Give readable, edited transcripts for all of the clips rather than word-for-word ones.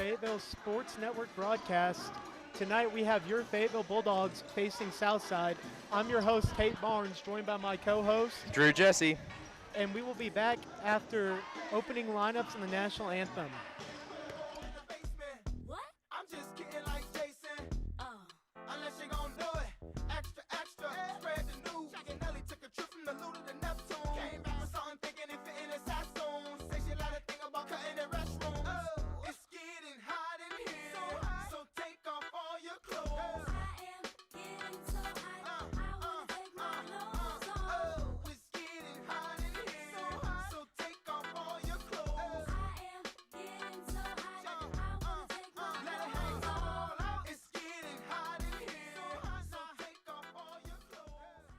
Fayetteville Sports Network broadcast. Tonight we have your Fayetteville Bulldogs facing Southside. I'm your host, Tate Barnes, joined by my co-host, Drew Jesse. And we will be back after opening lineups in the national anthem. What? I'm just kidding like Jason. Unless you're gonna do it. Extra, extra. Spread the news. Jack and Nelly took a trip from the Luda to Neptune. Came back with something thinking it fit in his costume. Say she let her think about cutting the restroom. It's getting hot in here. So take off all your clothes. I am getting so hot, I wanna take my clothes off. It's getting hot in here. So take off all your clothes. I am getting so hot, I wanna take my Let it clothes hang off. all out. It's getting hot in here. So take off all your clothes.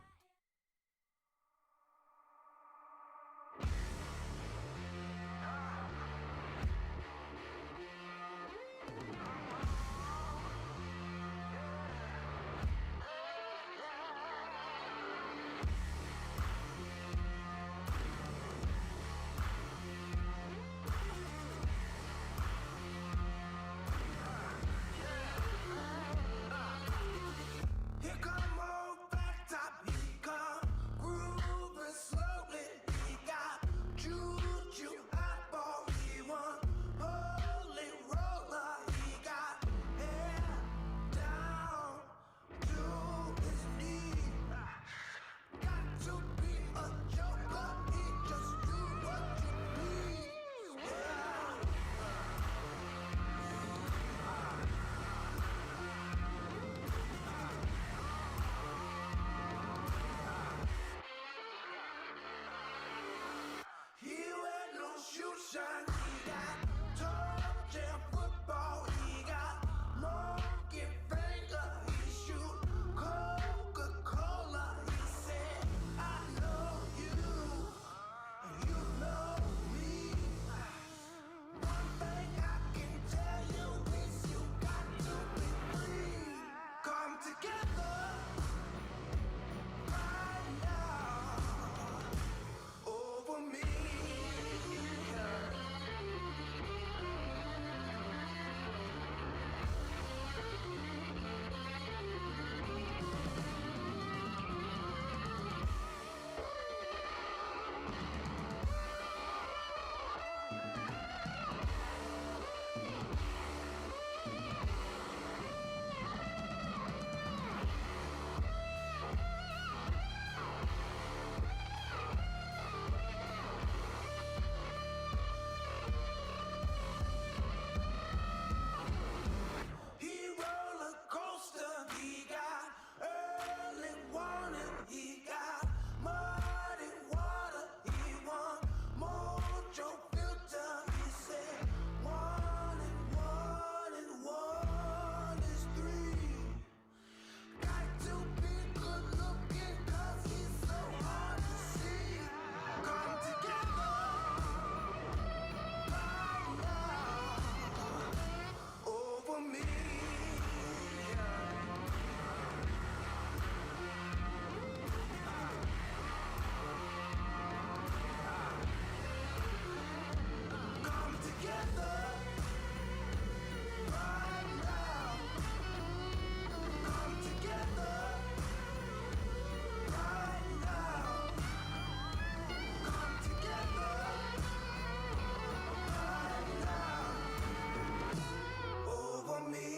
Here come old back top, he come grooving slowly. He got juju eyeball, he want holy roller. He got hair down to his knee. Got to be a joker, he just do what you please. Yeah. He wear no shoe shine. He got toe jam football. He got monkey finger. He shoot Coca-Cola. He said, I know you, and you know me. One thing I can tell you is you got to be free. Come together right now over me. He roller coaster, he got early warning, he got muddy water, he want mojo filter. He said one and one is three. Got to be good looking 'cause he's so hard to see. Come together right now over me. Come together right now. Come together right now. Come together right now over me.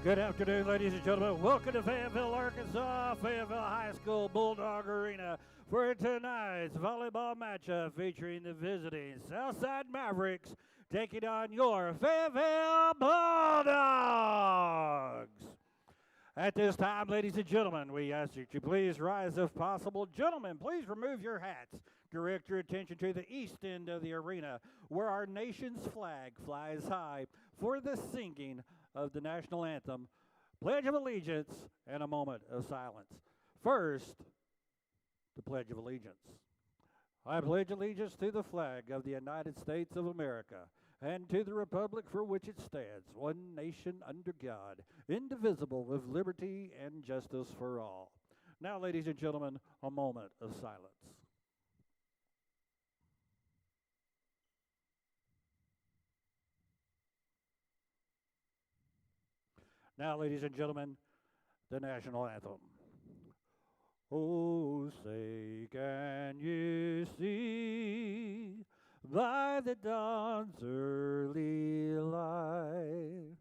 Good afternoon, ladies and gentlemen. Welcome to Fayetteville, Arkansas, Fayetteville High School Bulldog Arena for tonight's volleyball matchup featuring the visiting Southside Mavericks taking on your Fayetteville Bulldogs. At this time, ladies and gentlemen, we ask that you please rise if possible. Gentlemen, please remove your hats. Direct your attention to the east end of the arena where our nation's flag flies high for the singing of the national anthem, Pledge of Allegiance, and a moment of silence. First, the Pledge of Allegiance. I pledge allegiance to the flag of the United States of America and to the republic for which it stands, one nation under God, indivisible, with liberty and justice for all. Now, ladies and gentlemen, a moment of silence. Now, ladies and gentlemen, the national anthem. Oh, say, can you see by the dawn's early light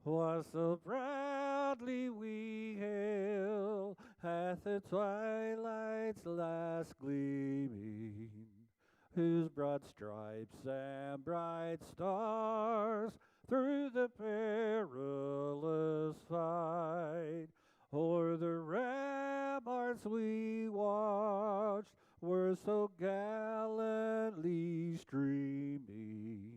what so proudly we hail at the twilight's last gleaming, whose broad stripes and bright stars through the perilous fight o'er the ramparts we watched were so gallantly streaming,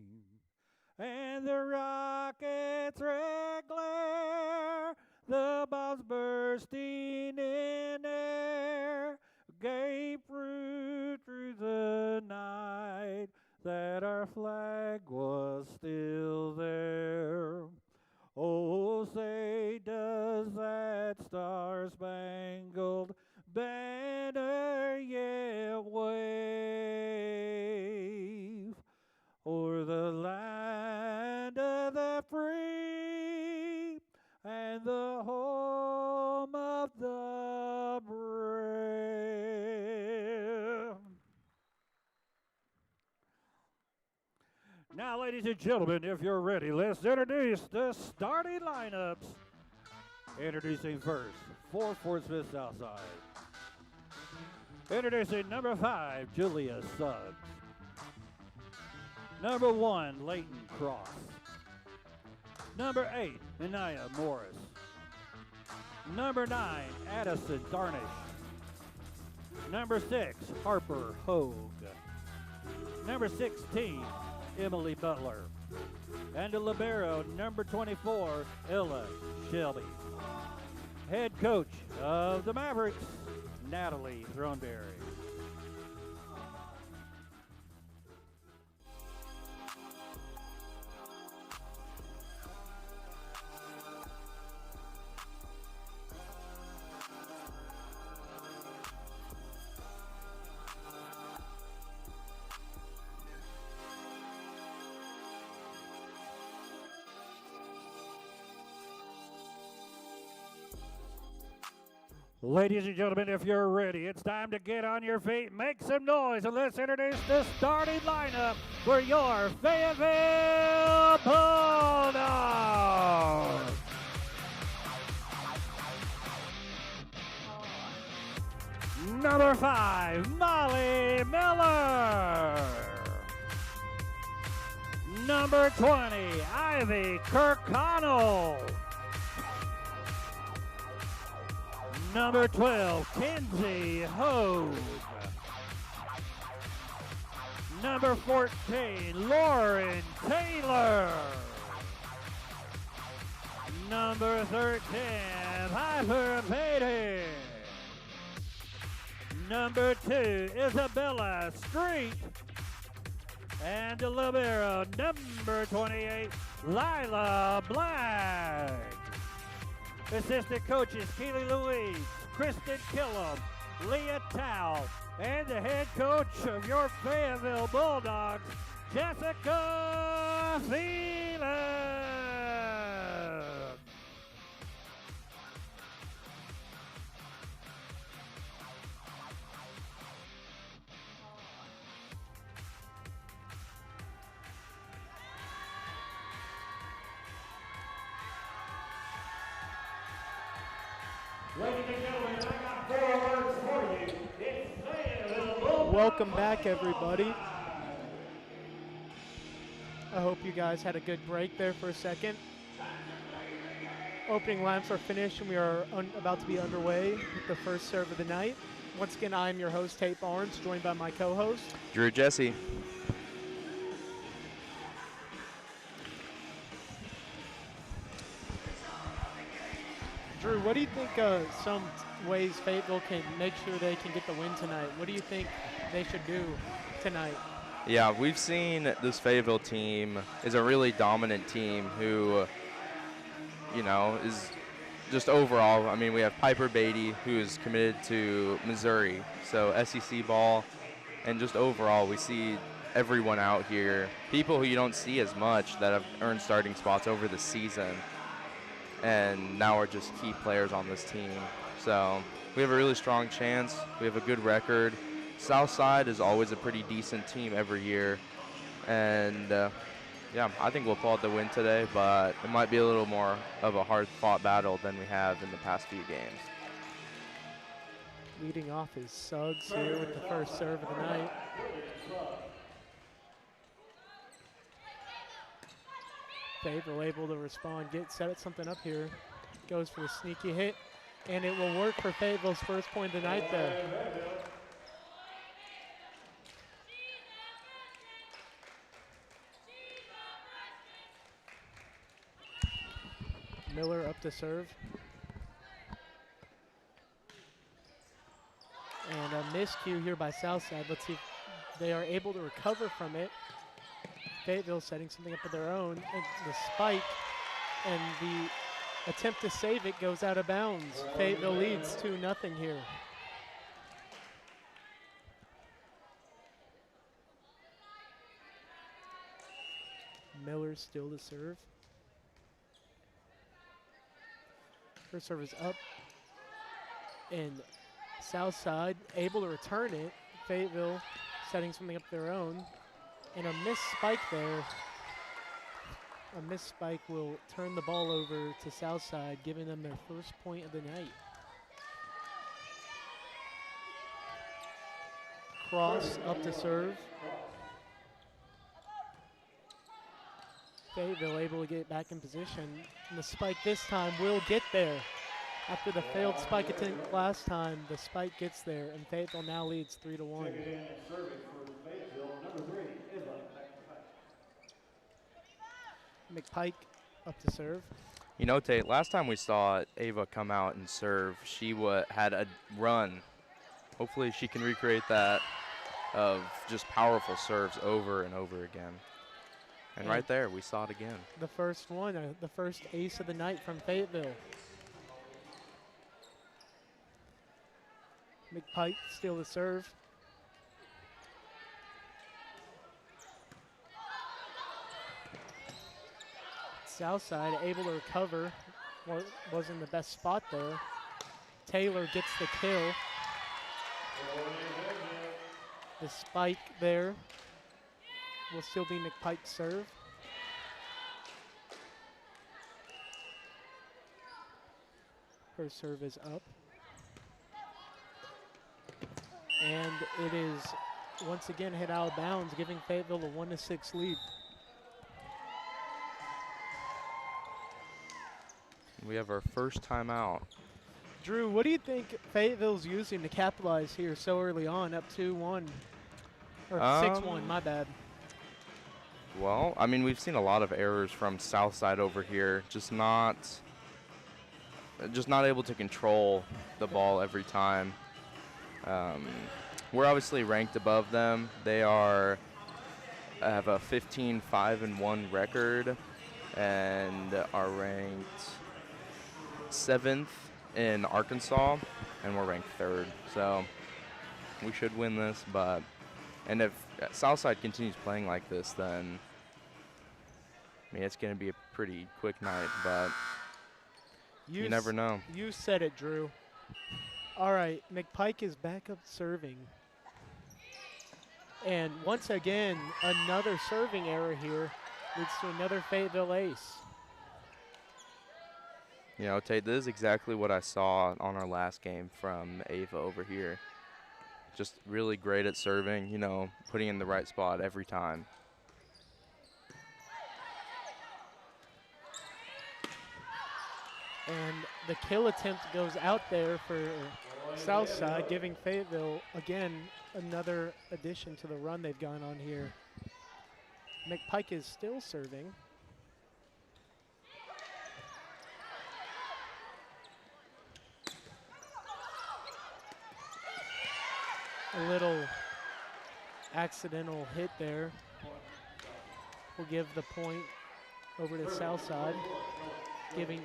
and the rockets' red glare, the bombs bursting in air, gave proof through the night that our flag was still there. Oh, say, does that star-spangled banner yet wave o'er the land of the free and the home of the brave? Now, ladies and gentlemen, if you're ready, let's introduce the starting lineups. Introducing first, for Fort Smith Southside. Introducing number 5, Julia Suggs. Number 1, Leighton Cross. Number 8, Anaya Morris. Number 9, Addison Darnish. Number 6, Harper Hogue. Number 16, Emily Butler. And the libero, number 24, Ella Shelby. Head coach of the Mavericks, Natalie Throneberry. Ladies and gentlemen, if you're ready, it's time to get on your feet, make some noise, and let's introduce the starting lineup for your Fayetteville Bulldogs. Number 5, Molly Miller. Number 20, Ivy Kirkconnell. Number 12, Kenzie Hogue. Number 14, Lauren Taylor. Number 13, Piper Payton. Number 2, Isabella Street. And the libero, number 28, Lila Black. Assistant coaches, Keely Louise, Kristen Killam, Leah Tao, and the head coach of your Fayetteville Bulldogs, Jessica Phelan. Ladies and gentlemen, I got 4 words for you. It's Fayetteville Bulldogs. Welcome back, everybody. I hope you guys had a good break there for a second. Opening lamps are finished, and we are about to be underway with the first serve of the night. Once again, I am your host, Tate Barnes, joined by my co-host, Drew Jesse. Drew. What do you think some ways Fayetteville can make sure they can get the win tonight? What do you think they should do tonight? Yeah, we've seen this Fayetteville team is a really dominant team who, is just overall. I mean, we have Piper Beatty, who is committed to Missouri, so SEC ball, and just overall, we see everyone out here, people who you don't see as much that have earned starting spots over the season, and now are just key players on this team. So we have a really strong chance. We have a good record. Southside is always a pretty decent team every year, and yeah, I think we'll pull out the win today, but it might be a little more of a hard-fought battle than we have in the past few games. Leading off is Suggs here with the first serve of the night. Fayetteville able to respond, set something up here. Goes for the sneaky hit, and it will work for Fayetteville's first point of the night there. Miller up to serve. And a miscue here by Southside. Let's see if they are able to recover from it. Fayetteville setting something up of their own. And the spike and the attempt to save it goes out of bounds. Fayetteville leads 2-0 here. Miller still to serve. First serve is up, and Southside able to return it. Fayetteville setting something up their own, and a missed spike there. A missed spike will turn the ball over to Southside, giving them their first point of the night. Cross up to serve. Fayetteville able to get back in position, and the spike this time will get there. After the failed spike attempt last time, the spike gets there, and Fayetteville now leads 3-1. McPike up to serve. You know, Tate, last time we saw Ava come out and serve, she had a run. Hopefully she can recreate that of just powerful serves over and over again. And right there, we saw it again. The first one, the first ace of the night from Fayetteville. McPike still to serve. Southside able to recover. Wasn't the best spot there. Taylor gets the kill. The spike there will still be McPike's serve. Her serve is up. And it is once again hit out of bounds, giving Fayetteville a 1-6 lead. We have our first timeout. Drew, what do you think Fayetteville's using to capitalize here so early on, up 2-1? Or 6-1, my bad. Well, I mean, we've seen a lot of errors from Southside over here, just not able to control the ball every time. We're obviously ranked above them. They have a 15-5-1 record and are ranked 7th in Arkansas, and we're ranked 3rd. So we should win this, and if Southside continues playing like this, then I mean, it's going to be a pretty quick night, but you never know. You said it, Drew. All right, McPike is back up serving. And once again, another serving error here leads to another Fayetteville ace. You know, Tate, this is exactly what I saw on our last game from Ava over here. Just really great at serving, you know, putting in the right spot every time. And the kill attempt goes out there for Southside, giving Fayetteville, again, another addition to the run they've gone on here. McPike is still serving. A accidental hit there will give the point over to Southside,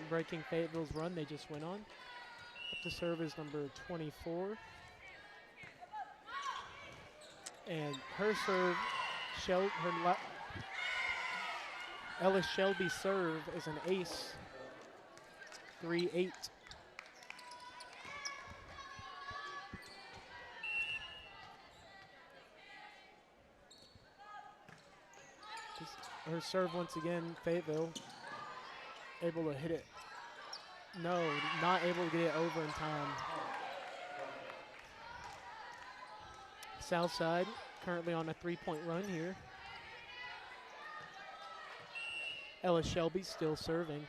breaking Fayetteville's run they just went on. Up to serve is number 24. And her serve, Ellis Shelby's serve is an ace, 3-8. Her serve once again, Fayetteville able to hit it. No, not able to get it over in time. Southside currently on a 3-point run here. Ellis Shelby still serving.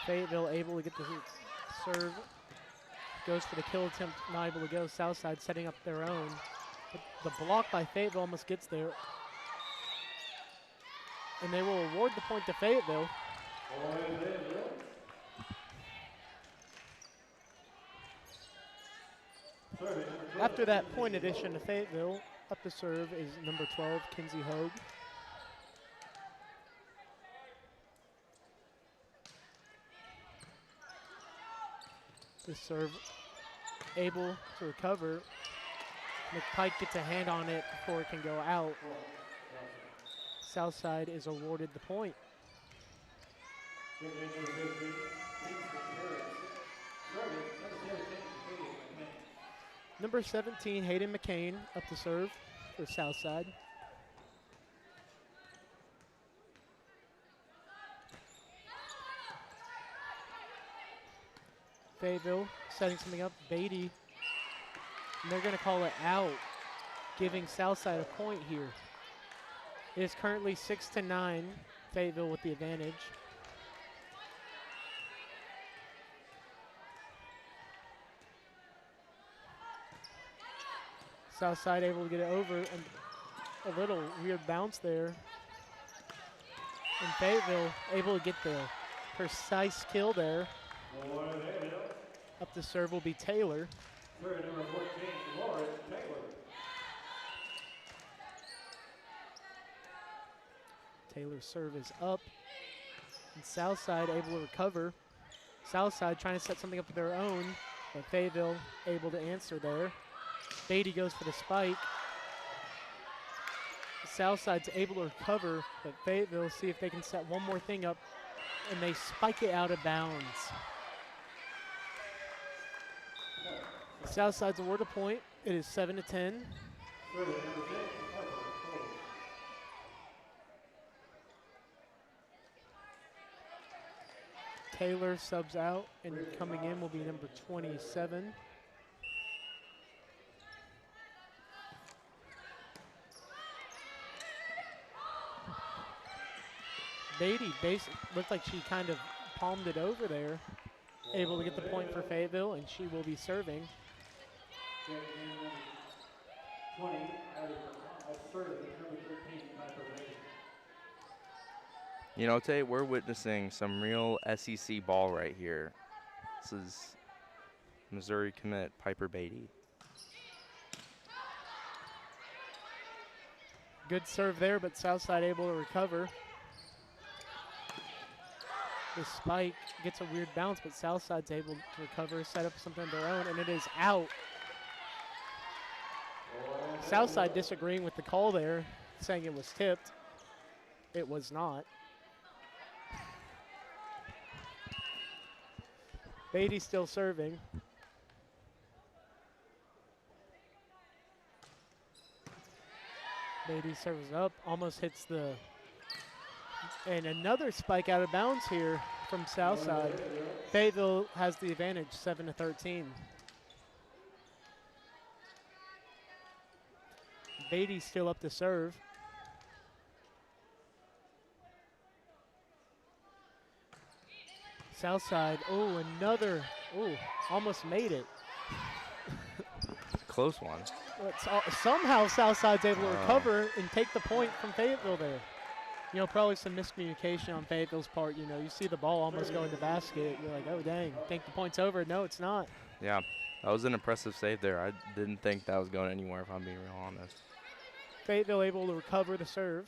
Fayetteville able to get the serve. Goes for the kill attempt, not able to go. Southside setting up their own. The block by Fayetteville almost gets there. And they will award the point to Fayetteville. After that point addition to Fayetteville, up to serve is number 12, Kinsey Hogue. The serve able to recover. McPike gets a hand on it before it can go out. Southside is awarded the point. Number 17, Hayden McCain, up to serve for Southside. Fayetteville setting something up. Beatty, and they're going to call it out, giving Southside a point here. It is currently 6-9, Fayetteville with the advantage. Southside able to get it over, and a little weird bounce there. And Fayetteville able to get the precise kill there. Up the serve will be Taylor. Taylor's serve is up. And Southside able to recover. Southside trying to set something up of their own, but Fayetteville able to answer there. Beatty goes for the spike. Southside's able to recover, but Fayetteville see if they can set one more thing up, and they spike it out of bounds. Southside's award a point. It is 7-10. Taylor subs out, and coming in will be number 27. Beatty looked like she kind of palmed it over there. Able to get the point for Fayetteville, and she will be serving. You know, Tate, we're witnessing some real SEC ball right here. This is Missouri commit Piper Beatty. Good serve there, but Southside able to recover. The spike gets a weird bounce, but Southside's able to recover, set up something of their own, and it is out. Southside disagreeing with the call there, saying it was tipped. It was not. Beatty still serving. Beatty serves up, almost hits the, and another spike out of bounds here from Southside. Fayetteville has the advantage, 7-13. Beatty still up to serve. Southside, almost made it. Close one. Somehow Southside's able to recover and take the point from Fayetteville there. You know, probably some miscommunication on Fayetteville's part. You know, you see the ball almost go in the basket. You're like, oh, dang, think the point's over. No, it's not. Yeah, That was an impressive save there. I didn't think that was going anywhere, if I'm being real honest. Fayetteville able to recover the serve,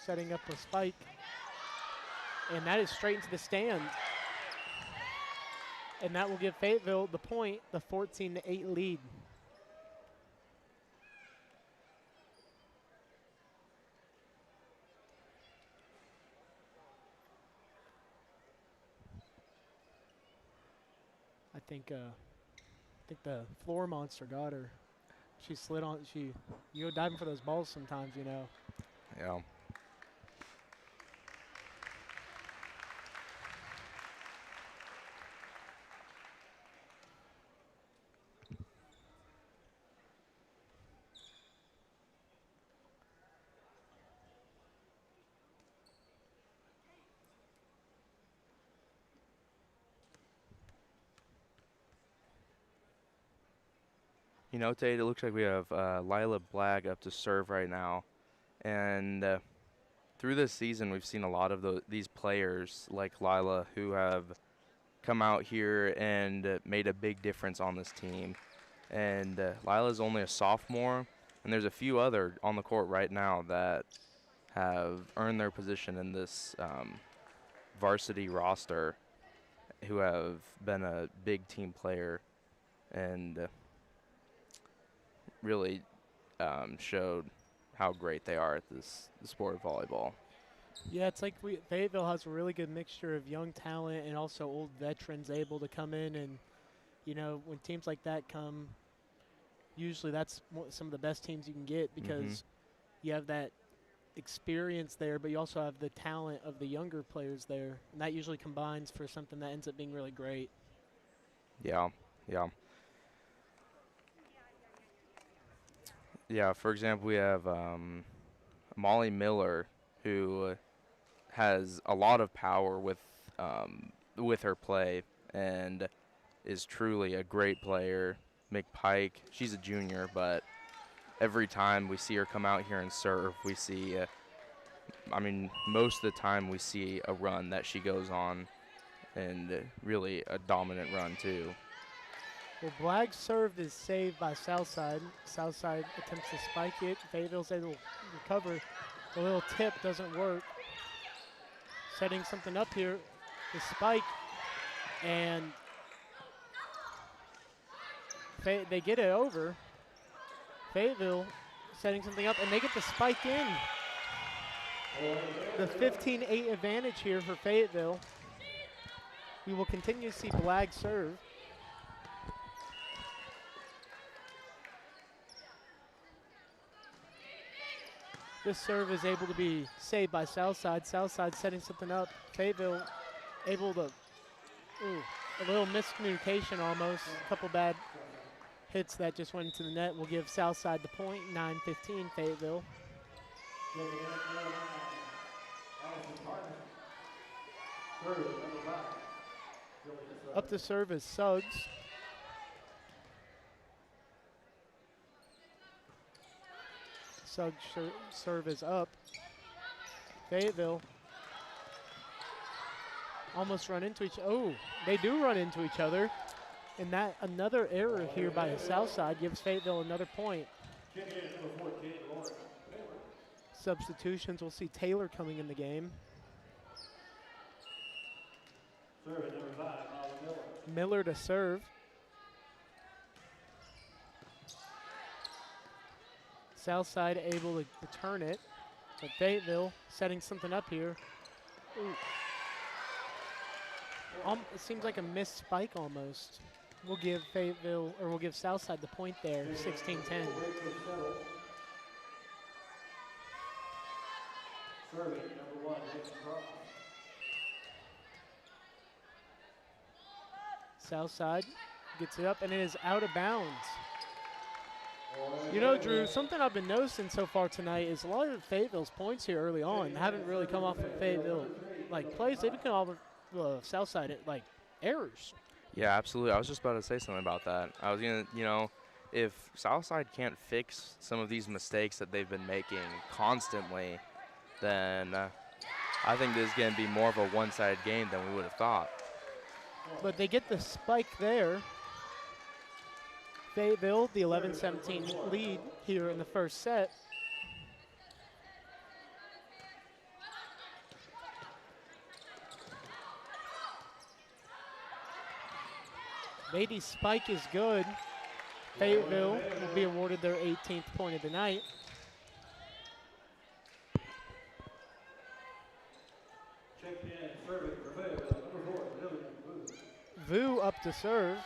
setting up a spike. And that is straight into the stand. And that will give Fayetteville the point, the 14-8 lead. I think the floor monster got her. She slid on. You go diving for those balls sometimes, you know. Yeah. You know, Tate, it looks like we have Lila Blagg up to serve right now. And through this season, we've seen a lot of these players like Lila who have come out here and made a big difference on this team. And Lila's only a sophomore, and there's a few other on the court right now that have earned their position in this varsity roster who have been a big team player and really showed how great they are at the sport of volleyball. Yeah, it's like Fayetteville has a really good mixture of young talent and also old veterans able to come in. And, you know, when teams like that come, usually that's some of the best teams you can get because you have that experience there, but you also have the talent of the younger players there. And that usually combines for something that ends up being really great. Yeah, yeah. Yeah, for example, we have Molly Miller, who has a lot of power with her play and is truly a great player. McPike, she's a junior, but every time we see her come out here and serve, we see, I mean, most of the time we see a run that she goes on, and really a dominant run too. Well, Blagg's serve is saved by Southside. Southside attempts to spike it. Fayetteville's able to recover. The little tip doesn't work. Setting something up here. The spike. And they get it over. Fayetteville setting something up, and they get the spike in. The 15-8 advantage here for Fayetteville. We will continue to see Blagg serve. This serve is able to be saved by Southside. Southside setting something up. Fayetteville able to, a little miscommunication almost. A couple bad hits that just went into the net will give Southside the point. 9-15 Fayetteville. Up to serve is Suggs. Suggs serve is up. Fayetteville almost run into each. Oh, they do run into each other, and that another error here by the Southside gives Fayetteville another point. Substitutions. We'll see Taylor coming in the game. Miller to serve. Southside able to return it, but Fayetteville setting something up here. It seems like a missed spike almost. We'll give Fayetteville, or we'll give Southside the point there, 16-10. Southside gets it up, and it is out of bounds. You know, Drew, something I've been noticing so far tonight is a lot of Fayetteville's points here early on haven't really come off of Fayetteville plays. They've come off of Southside errors. Yeah, absolutely. I was just about to say something about that. I was gonna, if Southside can't fix some of these mistakes that they've been making constantly, then I think this is gonna be more of a one-sided game than we would have thought. But they get the spike there. Fayetteville the 11-17 lead here in the first set. Beatty's spike is good. Fayetteville will be awarded their 18th point of the night. Checked in serving for Fayetteville, number 4, Lillian Booth. Vu up to serve.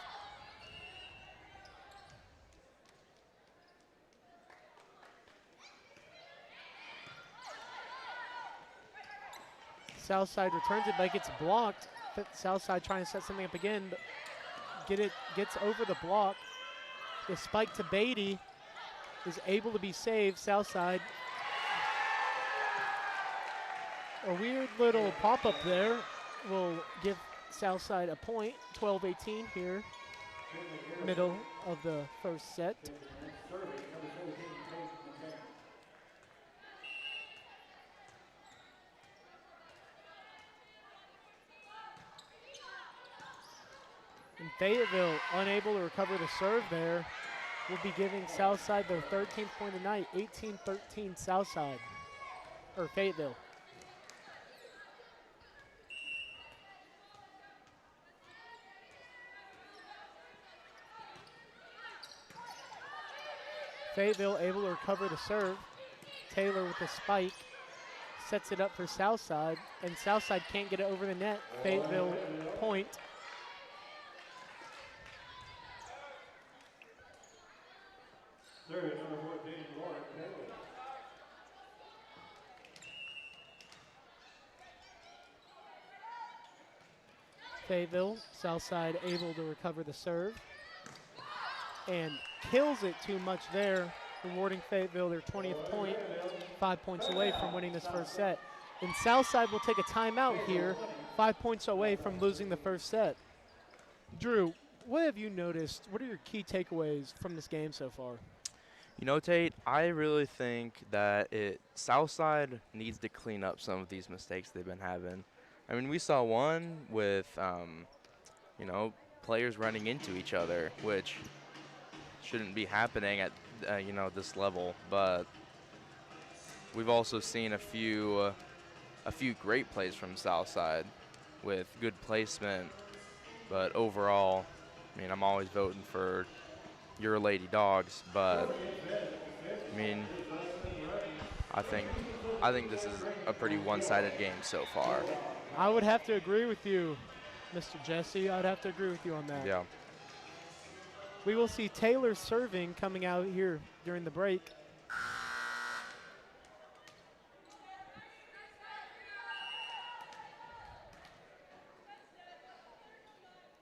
Southside returns it, but it gets blocked. Southside trying to set something up again, but gets over the block. The spike to Beatty is able to be saved. Southside. A weird little pop-up there will give Southside a point. 12-18 here, middle of the first set. And Fayetteville unable to recover the serve there. Will be giving Southside their 13th point of the night. 18-13 Southside, or Fayetteville. Fayetteville able to recover the serve. Taylor with the spike sets it up for Southside, and Southside can't get it over the net. Fayetteville point. Third, number 14, Lauren Taylor. Fayetteville, Southside able to recover the serve and kills it too much there, rewarding Fayetteville their 20th point, 5 points away from winning this first set. And Southside will take a timeout here, 5 points away from losing the first set. Drew, what have you noticed? What are your key takeaways from this game so far? You know, Tate, I really think that Southside needs to clean up some of these mistakes they've been having. I mean, we saw one with, players running into each other, which shouldn't be happening at, this level. But we've also seen a few great plays from Southside with good placement. But overall, I mean, I'm always voting for your Lady Dogs, but I mean, I think this is a pretty one-sided game so far. I would have to agree with you, Mr. Jesse. I'd have to agree with you on that. Yeah. We will see Taylor serving coming out here during the break.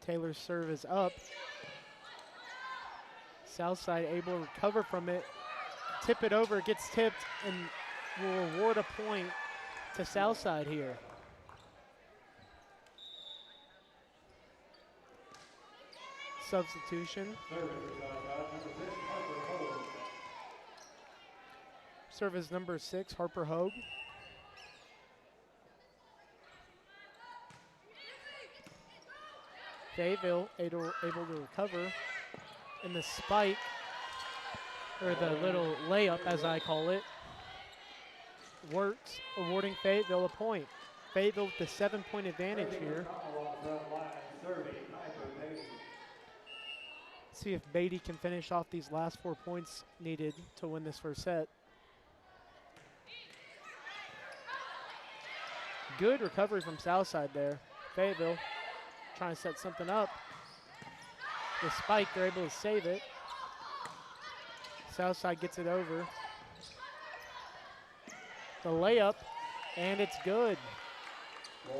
Taylor's serve is up. Southside able to recover from it, tip it over, gets tipped, and will award a point to Southside here. Substitution. Serve is number 6, Harper Hogue. Fayetteville able to recover. And the spike, or the little layup as I call it, works, awarding Fayetteville a point. Fayetteville with the 7-point advantage here. See if Beatty can finish off these last 4 points needed to win this first set. Good recovery from Southside there. Fayetteville trying to set something up. The spike, they're able to save it. Southside gets it over. The layup, and it's good.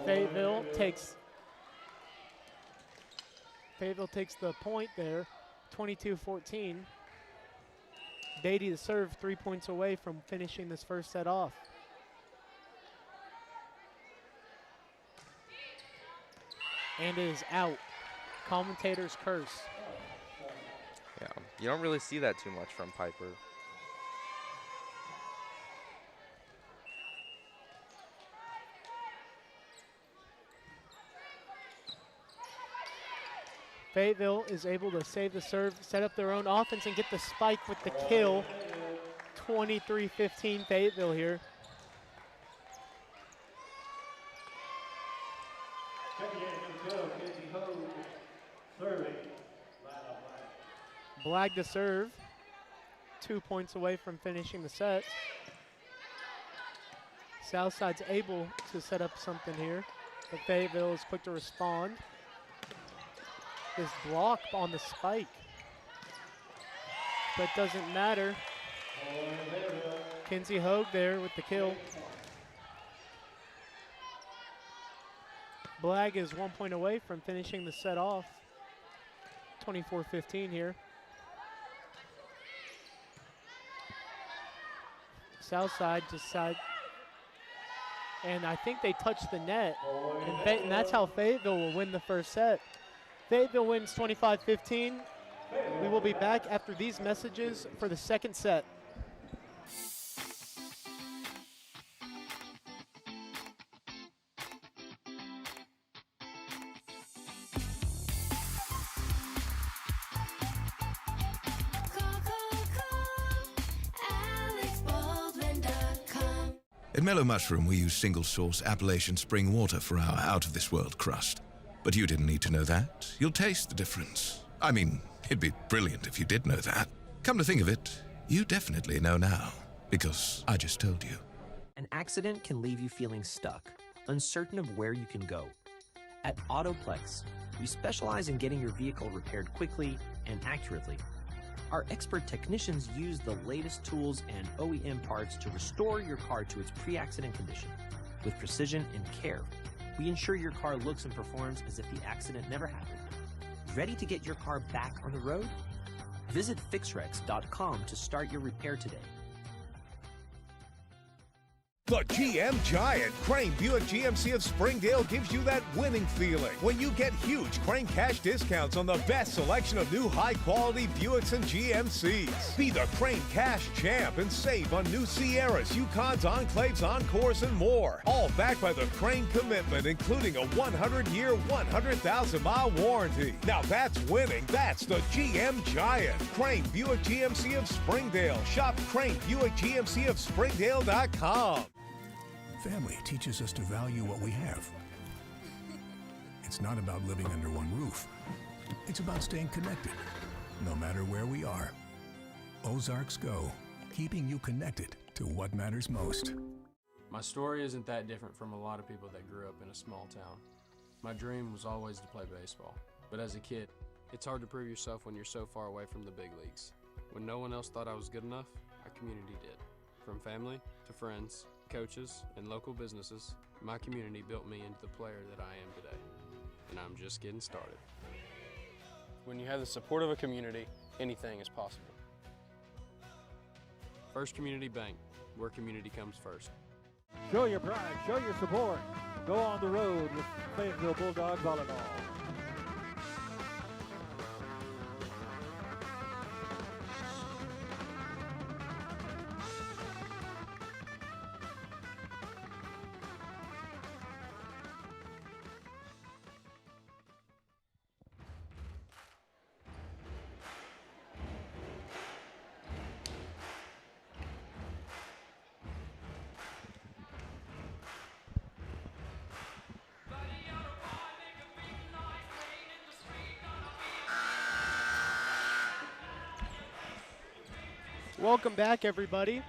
Fayetteville takes the point there, 22-14. Beatty to serve, 3 points away from finishing this first set off. And it is out. Commentator's curse. Yeah, you don't really see that too much from Piper. Fayetteville is able to save the serve, set up their own offense, and get the spike with the kill. 23-15 Fayetteville here. Blag to serve. 2 points away from finishing the set. Southside's able to set up something here, but Fayetteville is quick to respond. This block on the spike, but doesn't matter. Kinsey Hogue there with the kill. Blag is 1 point away from finishing the set off. 24-15 here. Southside decide, and I think they touched the net, and that's how Fayetteville will win the first set. Fayetteville wins 25-15. We will be back after these messages for the second set. At Mellow Mushroom, we use single-source Appalachian spring water for our out-of-this-world crust. But you didn't need to know that. You'll taste the difference. I mean, it'd be brilliant if you did know that. Come to think of it, you definitely know now, because I just told you. An accident can leave you feeling stuck, uncertain of where you can go. At Autoplex, we specialize in getting your vehicle repaired quickly and accurately. Our expert technicians use the latest tools and OEM parts to restore your car to its pre-accident condition. With precision and care, we ensure your car looks and performs as if the accident never happened. Ready to get your car back on the road? Visit fixrex.com to start your repair today. The GM Giant, Crane Buick GMC of Springdale, gives you that winning feeling when you get huge Crane cash discounts on the best selection of new high-quality Buicks and GMCs. Be the Crane Cash champ and save on new Sierras, Yukons, Enclaves, Encores, and more. All backed by the Crane commitment, including a 100-year, 100,000-mile warranty. Now that's winning. That's the GM Giant. Crane Buick GMC of Springdale. Shop Crane Buick GMC of Springdale.com. Family teaches us to value what we have. It's not about living under one roof. It's about staying connected, no matter where we are. Ozarks Go, keeping you connected to what matters most. My story isn't that different from a lot of people that grew up in a small town. My dream was always to play baseball, but as a kid, it's hard to prove yourself when you're so far away from the big leagues. When no one else thought I was good enough, our community did. From family to friends, coaches, and local businesses, my community built me into the player that I am today, and I'm just getting started. When you have the support of a community, anything is possible. First Community Bank, where community comes first. Show your pride, show your support. Go on the road with Fayetteville Bulldog Volleyball. Welcome back, everybody.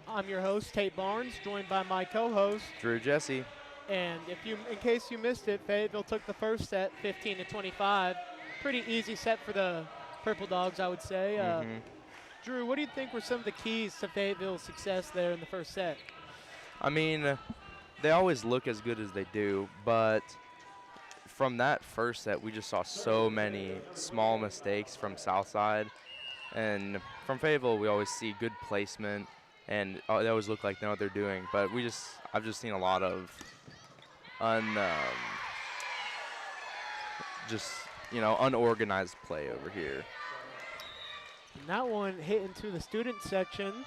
I'm your host, Tate Barnes, joined by my co-host, Drew Jesse. and in case you missed it, Fayetteville took the first set, 15-25. Pretty easy set for the Purple Dogs, I would say. Drew, what do you think were some of the keys to Fayetteville's success there in the first set? I mean, they always look as good as they do, but from that first set, we just saw so many small mistakes from Southside. And from Fayetteville, we always see good placement, and they always look like they know what they're doing. But I've just seen a lot of unorganized play over here. And that one hit into the student section.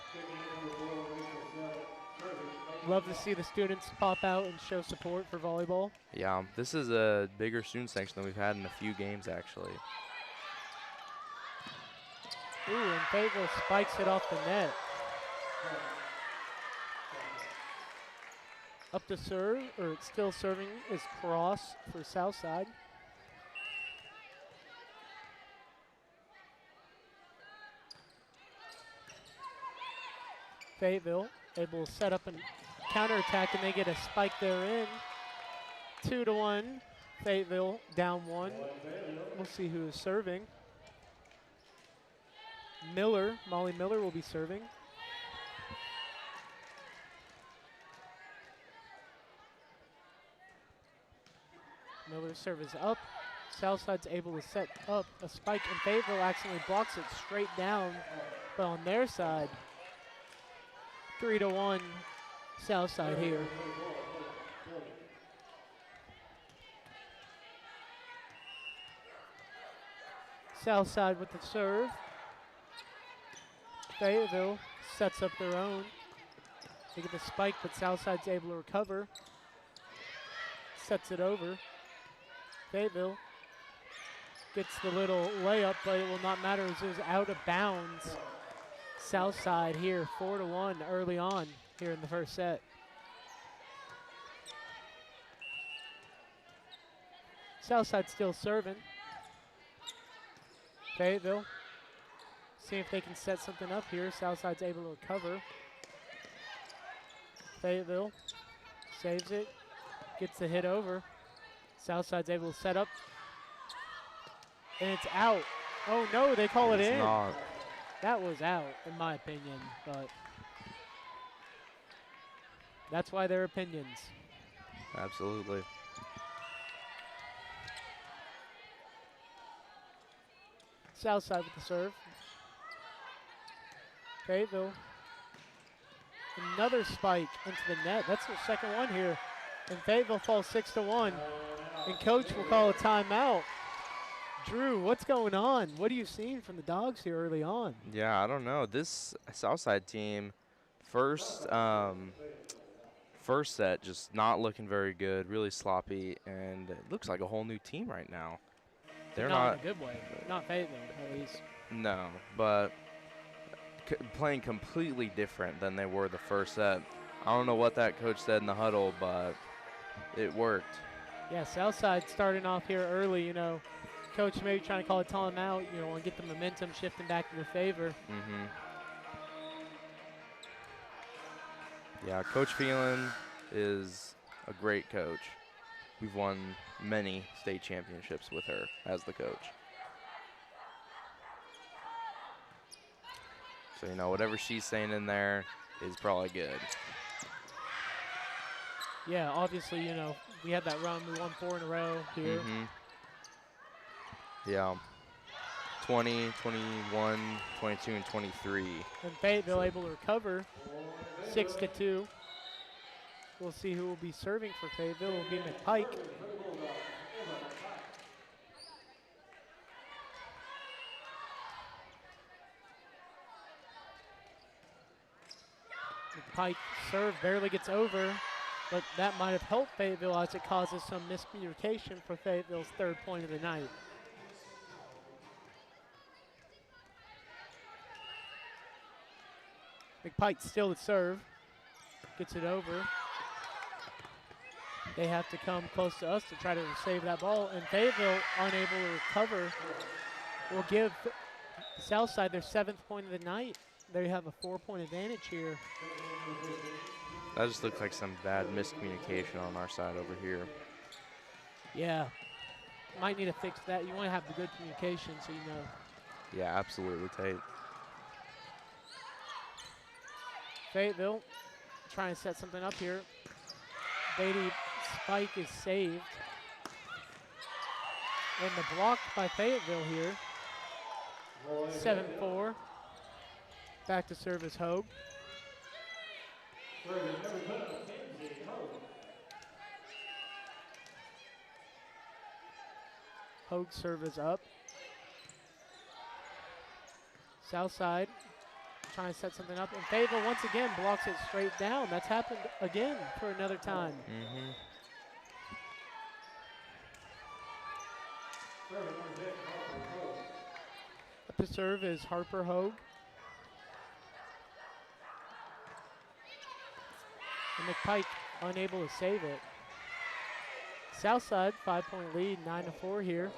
Love to see the students pop out and show support for volleyball. Yeah, this is a bigger student section than we've had in a few games, actually. Ooh, and Fayetteville spikes it off the net. Up to serve, or it's still serving, is Cross for Southside. Fayetteville able to set up and counterattack, and they get a spike there in. 2-1. Fayetteville down 1. We'll see who is serving. Miller, Molly Miller will be serving. Miller's serve is up. Southside's able to set up a spike, and Fayetteville accidentally blocks it straight down. But on their side, 3-1 Southside here. Southside with the serve. Fayetteville sets up their own. They get the spike, but Southside's able to recover. Sets it over. Fayetteville gets the little layup, but it will not matter as it is out of bounds. Southside here, 4-1 early on here in the first set. Southside still serving. Fayetteville, see if they can set something up here. Southside's able to recover. Fayetteville saves it, gets the hit over. Southside's able to set up, and it's out. Oh no, they call it in. Not. That was out, in my opinion, but that's why they're opinions. Absolutely. Southside with the serve. Fayetteville. Another spike into the net. That's their second one here. And Fayetteville falls 6-1. And coach will call a timeout. Drew, what's going on? What are you seeing from the Dogs here early on? Yeah, I don't know. This Southside team, first set just not looking very good, really sloppy, and it looks like a whole new team right now. They're not in a good way. Not Fayetteville, at least. No, but playing completely different than they were the first set. I don't know what that coach said in the huddle, but it worked. Yeah, Southside starting off here early, you know. Coach maybe trying to call a timeout, you know, and get the momentum shifting back in their favor. Mm-hmm. Yeah, Coach Phelan is a great coach. We've won many state championships with her as the coach. So, you know, whatever she's saying in there is probably good. Yeah, obviously, you know, we had that run. We won 4 in a row here. Mm-hmm. Yeah. 20, 21, 22, and 23. And Fayetteville able to recover 6-2. We'll see who will be serving for Fayetteville. It will be McPike. McPike serve barely gets over, but that might have helped Fayetteville as it causes some miscommunication for Fayetteville's third point of the night. McPike still to serve. Gets it over. They have to come close to us to try to save that ball, and Fayetteville unable to recover will give Southside their 7th point of the night. They have a 4-point advantage here. That just looks like some bad miscommunication on our side over here. Yeah, might need to fix that. You want to have the good communication so you know. Yeah, absolutely, Tate. Fayetteville trying to set something up here. Beatty spike is saved. And the block by Fayetteville here. 7-4. Back to service Hogue. Hogue serve is up. Southside trying to set something up. And Fayetteville once again blocks it straight down. That's happened again for another time. Mm-hmm. Up to serve is Harper Hogue. And McPike unable to save it. Southside 5-point lead, 9-4 here.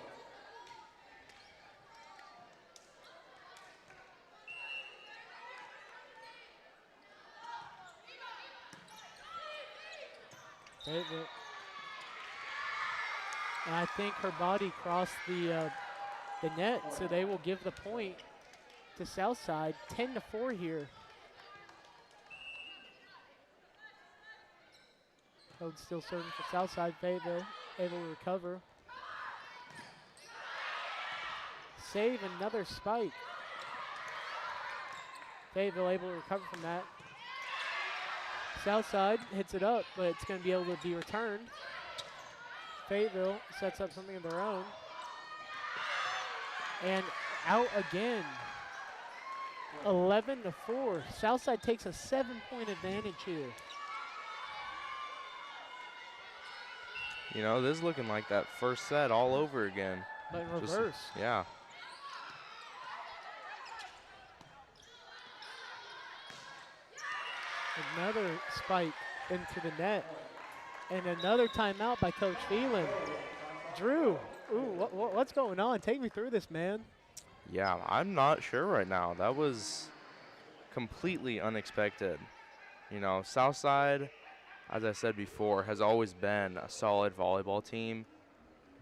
Fayetteville. And I think her body crossed the net, so they will give the point to Southside. 10-4 here. Hogue still serving for Southside. Fayetteville able to recover. Save another spike. Fayetteville able to recover from that. Southside hits it up, but it's going to be able to be returned. Fayetteville sets up something of their own. And out again. 11-4. Southside takes a 7-point advantage here. You know, this is looking like that first set all over again. But in reverse. Yeah. Another spike into the net. And another timeout by Coach Phelan. Drew, ooh, what's going on? Take me through this, man. Yeah, I'm not sure right now. That was completely unexpected. You know, Southside, as I said before, has always been a solid volleyball team.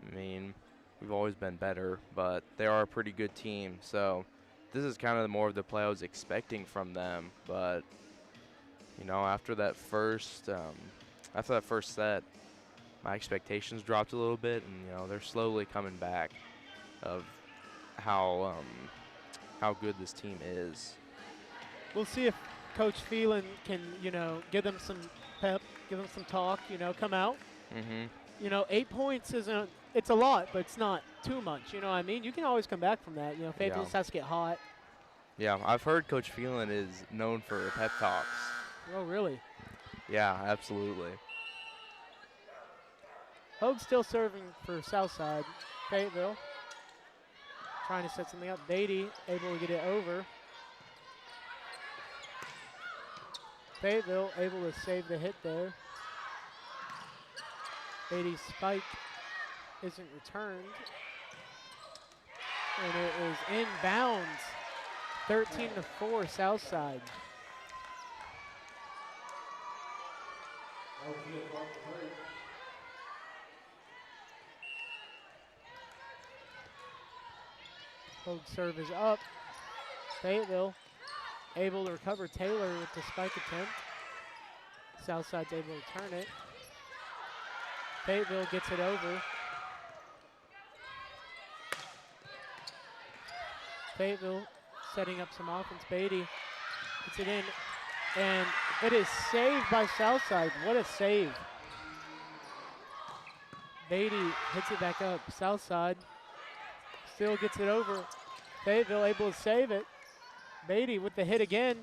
I mean, we've always been better, but they are a pretty good team. So this is kind of more of the play I was expecting from them. But, you know, after that first set, my expectations dropped a little bit, and, you know, they're slowly coming back of how good this team is. We'll see if Coach Phelan can, you know, give them some pep, give them some talk, you know, come out. Mm-hmm. You know, 8 points isn't, it's a lot, but it's not too much. You know what I mean? You can always come back from that. You know, Fayetteville just has to get hot. Yeah, I've heard Coach Phelan is known for pep talks. Oh, really? Yeah, absolutely. Hogue still serving for Southside. Fayetteville trying to set something up. Beatty able to get it over. Fayetteville able to save the hit there. Beatty's spike isn't returned. And it is inbounds. 13-4 Southside. Hogue serve is up. Fayetteville able to recover. Taylor with the spike attempt. Southside's able to turn it. Fayetteville gets it over. Fayetteville setting up some offense. Beatty gets it in, and it is saved by Southside. What a save. Beatty hits it back up. Southside still gets it over. Fayetteville able to save it. Beatty with the hit again.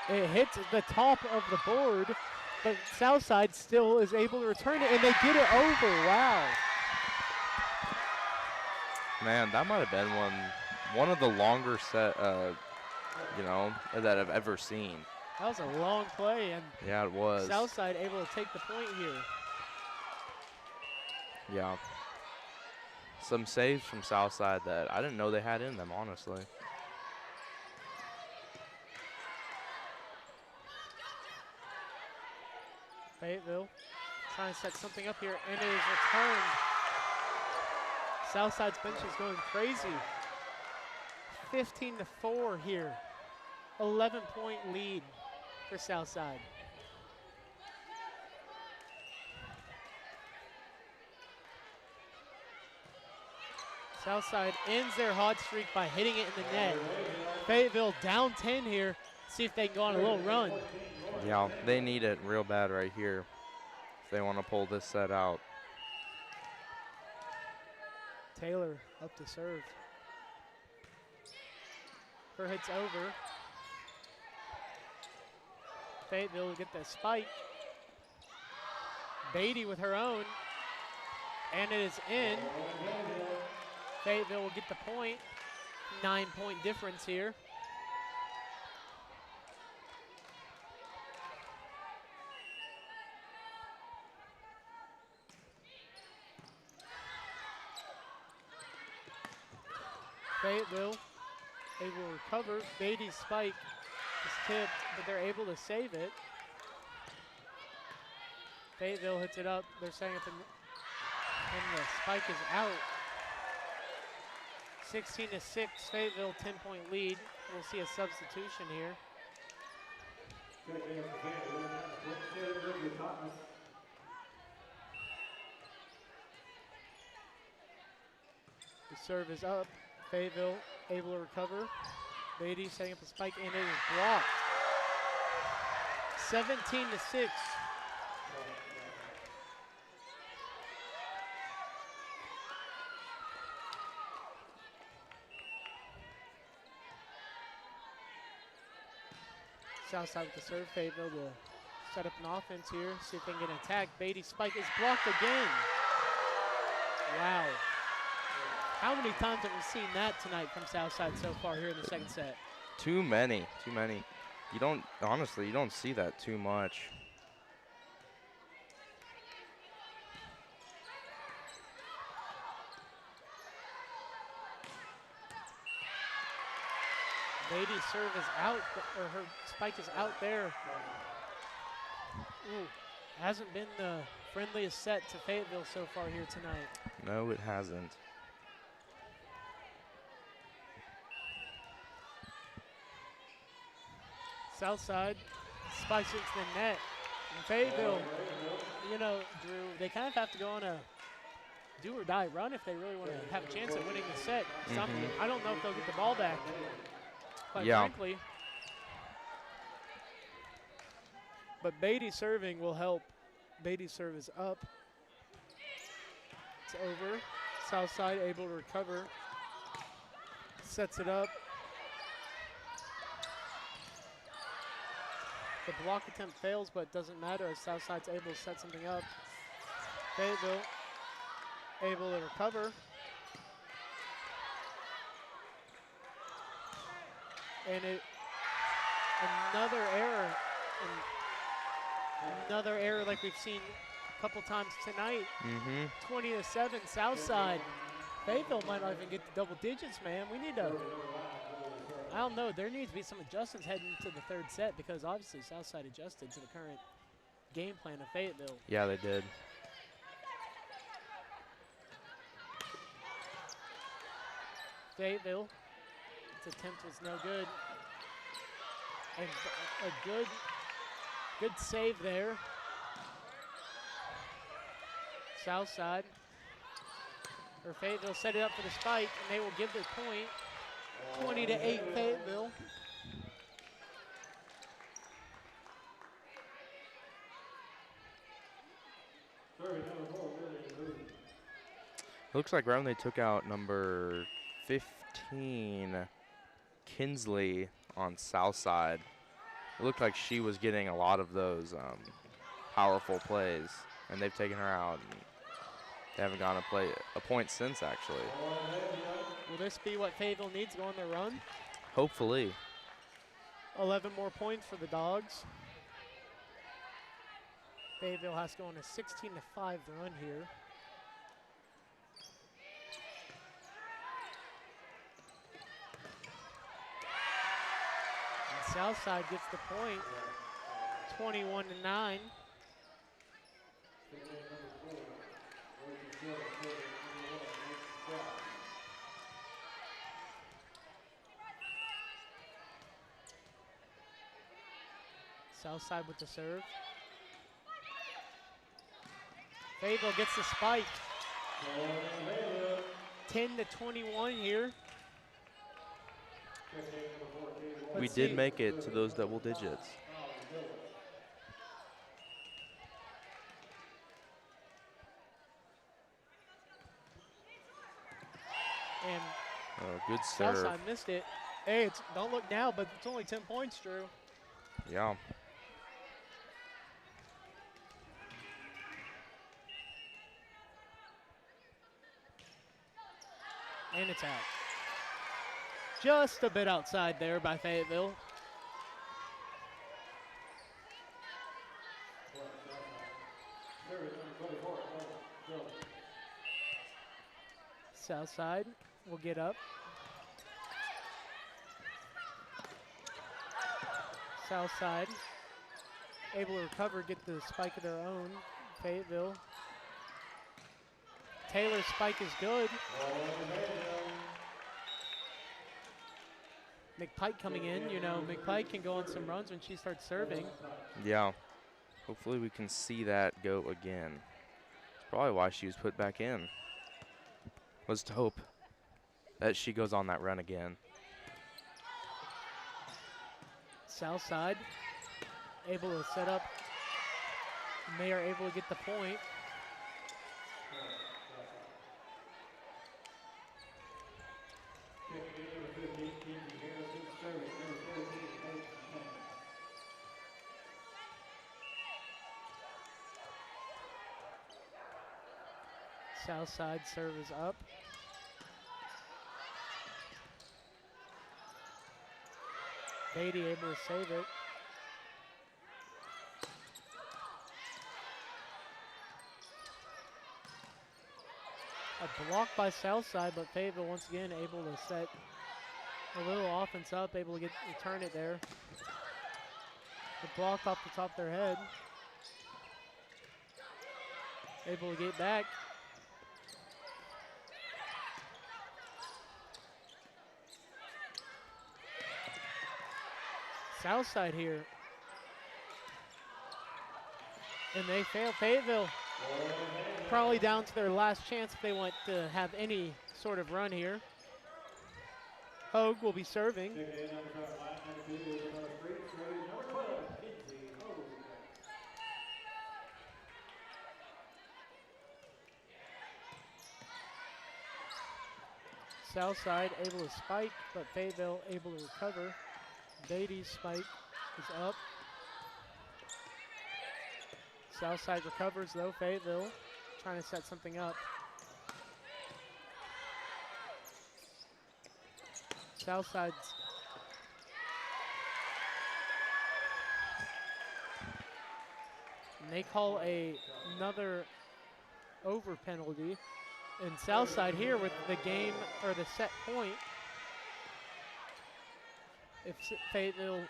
It hits the top of the board, but Southside still is able to return it, and they get it over. Wow. Man, that might have been one of the longer set, you know, that I've ever seen. That was a long play, and yeah, it was. Southside able to take the point here. Yeah. Some saves from Southside that I didn't know they had in them, honestly. Fayetteville trying to set something up here, and it is returned. Southside's bench is going crazy. 15-4 here. 11-point lead for Southside. Southside ends their hot streak by hitting it in the net. Fayetteville down 10 here. See if they can go on a little run. Yeah, they need it real bad right here if they want to pull this set out. Taylor up to serve. Her hit's over. Fayetteville will get the spike. Beatty with her own, and it is in. Fayetteville will get the point. 9-point difference here. Fayetteville able to recover. Beatty's spike is tipped, but they're able to save it. Fayetteville hits it up. They're setting up, and the spike is out. 16-6, Fayetteville 10-point lead. We'll see a substitution here. The serve is up. Fayetteville able to recover. Beatty setting up a spike, and it is blocked. 17-6. Southside with the serve. Fayetteville to set up an offense here. See if they can get an attack. Beatty's spike is blocked again. Wow. How many times have we seen that tonight from Southside so far here in the second set? Too many. You don't, honestly, you don't see that too much. Beatty's serve is out, or her spike is out there. Ooh, hasn't been the friendliest set to Fayetteville so far here tonight. No, it hasn't. Southside spikes into the net. And Fayetteville, you know, Drew, they kind of have to go on a do or die run if they really want to have a chance at winning the set. Something. I don't know if they'll get the ball back, quite frankly. But Beatty serving will help. Beatty's serve is up. It's over. Southside able to recover. Sets it up. The block attempt fails, but it doesn't matter as Southside's able to set something up. Fayetteville able to recover. And another error. And another error like we've seen a couple times tonight. 20-7, Southside. Fayetteville might not even get to double digits, man. We need to, I don't know, there needs to be some adjustments heading into the third set because obviously Southside adjusted to the current game plan of Fayetteville. Yeah, they did. Fayetteville, its attempt was no good. And a good save there. Southside, or Fayetteville set it up for the spike, and they will give the point. 20-8 Fayetteville. Looks like Brown they took out number 15, Kinsley, on Southside. It looked like she was getting a lot of those powerful plays, and they've taken her out. And they haven't gotten a point since, actually. Will this be what Fayetteville needs to go on their run? Hopefully. 11 more points for the Dogs. Fayetteville has to go on a 16-5 run here. And Southside gets the point, 21-9. Southside with the serve. Fayetteville gets the spike. 10-21 here. We did make it to those double digits. And good serve. Southside missed it. Hey, don't look now, but it's only 10 points, Drew. Yeah. And it's out. Just a bit outside there by Fayetteville. Southside will get up. Southside able to recover, get the spike of their own. Fayetteville. Taylor's spike is good. McPike coming in. You know, McPike can go on some runs when she starts serving. Yeah. Hopefully we can see that go again. That's probably why she was put back in. Was to hope that she goes on that run again. Southside able to set up. And they are able to get the point. Southside serve is up. Beatty able to save it. A block by Southside, but Fayetteville once again able to set a little offense up, able to return it there. The block off the top of their head. Able to get back. Southside here. And they fail. Fayetteville probably down to their last chance if they want to have any sort of run here. Hogue will be serving. Southside able to spike, but Fayetteville able to recover. Beatty's spike is up. Southside recovers though. Fayetteville trying to set something up. Southside's and they call another over penalty. And Southside here with the game or the set point. If Fayetteville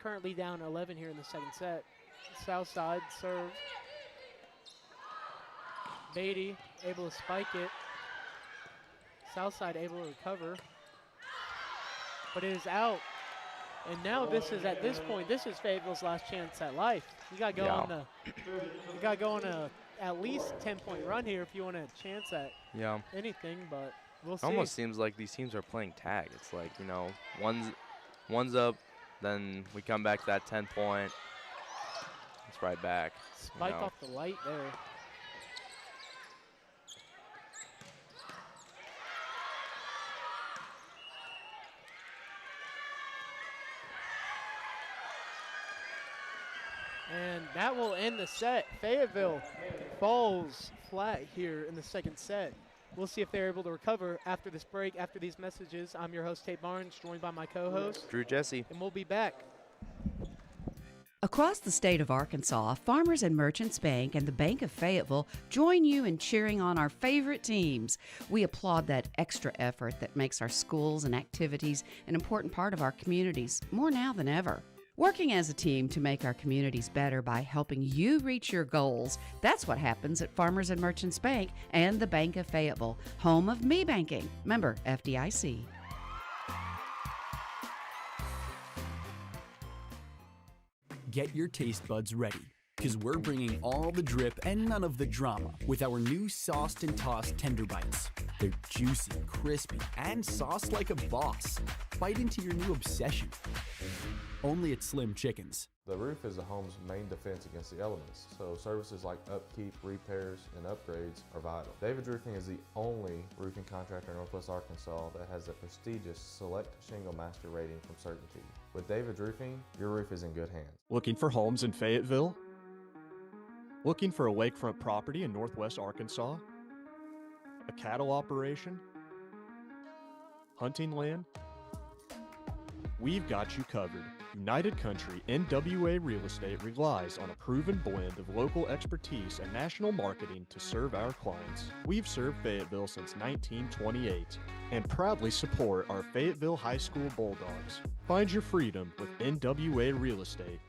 currently down 11 here in the second set. Southside serve. Beatty able to spike it. Southside able to recover. But it is out. And now this is at this point, this is Fayetteville's last chance at life. You gotta go on the you gotta go on a at least 10-point run here if you want a chance at anything, but we'll see. It almost seems like these teams are playing tag. It's like, you know, one's up, then we come back to that 10-point. It's right back. Spike off the light there. And that will end the set. Fayetteville falls flat here in the second set. We'll see if they're able to recover after this break, after these messages. I'm your host, Tate Barnes, joined by my co-host, Drew Jesse. And we'll be back. Across the state of Arkansas, Farmers and Merchants Bank and the Bank of Fayetteville join you in cheering on our favorite teams. We applaud that extra effort that makes our schools and activities an important part of our communities, more now than ever. Working as a team to make our communities better by helping you reach your goals, that's what happens at Farmers and Merchants Bank and the Bank of Fayetteville, home of me banking. Member FDIC. Get your taste buds ready, because we're bringing all the drip and none of the drama with our new sauced and tossed tender bites. They're juicy, crispy, and sauced like a boss. Bite into your new obsession. Only at Slim Chickens. The roof is the home's main defense against the elements, so services like upkeep, repairs, and upgrades are vital. David's Roofing is the only roofing contractor in Northwest Arkansas that has the prestigious Select Shingle Master rating from Certainty. With David's Roofing, your roof is in good hands. Looking for homes in Fayetteville? Looking for a lakefront property in Northwest Arkansas? A cattle operation? hunting land? We've got you covered. United Country NWA Real Estate relies on a proven blend of local expertise and national marketing to serve our clients. We've served Fayetteville since 1928 and proudly support our Fayetteville High School Bulldogs. Find your freedom with NWA Real Estate.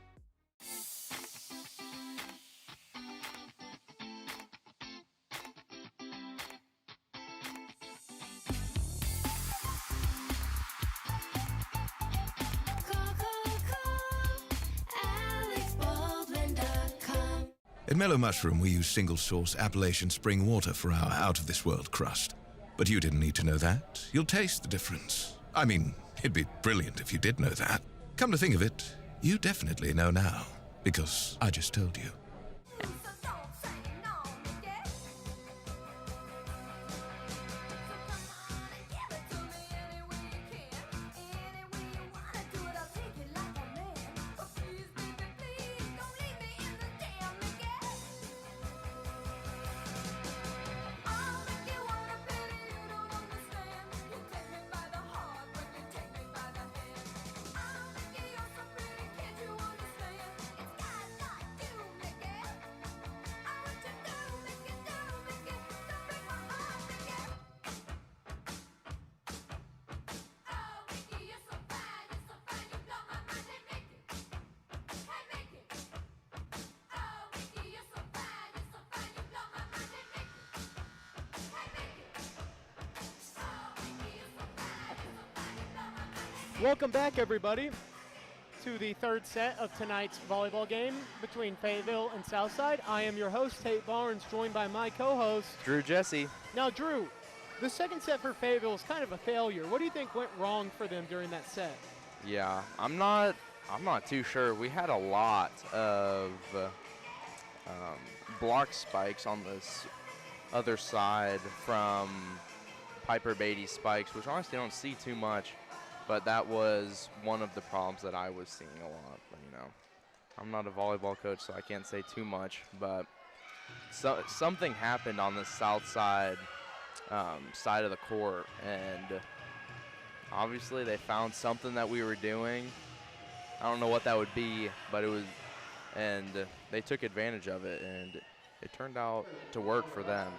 At Mellow Mushroom, we use single-source Appalachian spring water for our out-of-this-world crust. But you didn't need to know that. You'll taste the difference. I mean, it'd be brilliant if you did know that. Come to think of it, you definitely know now, because I just told you. Welcome back, everybody, to the third set of tonight's volleyball game between Fayetteville and Southside. I am your host, Tate Barnes, joined by my co-host, Drew Jesse. Now, Drew, the second set for Fayetteville was kind of a failure. What do you think went wrong for them during that set? Yeah, I'm not too sure. We had a lot of block spikes on this other side from Piper Beatty's spikes, which honestly don't see too much. But that was one of the problems that I was seeing a lot. But, you know, I'm not a volleyball coach, so I can't say too much. But something happened on the south side side of the court, and obviously they found something that we were doing. I don't know what that would be, but it was, and they took advantage of it, and it turned out to work for them.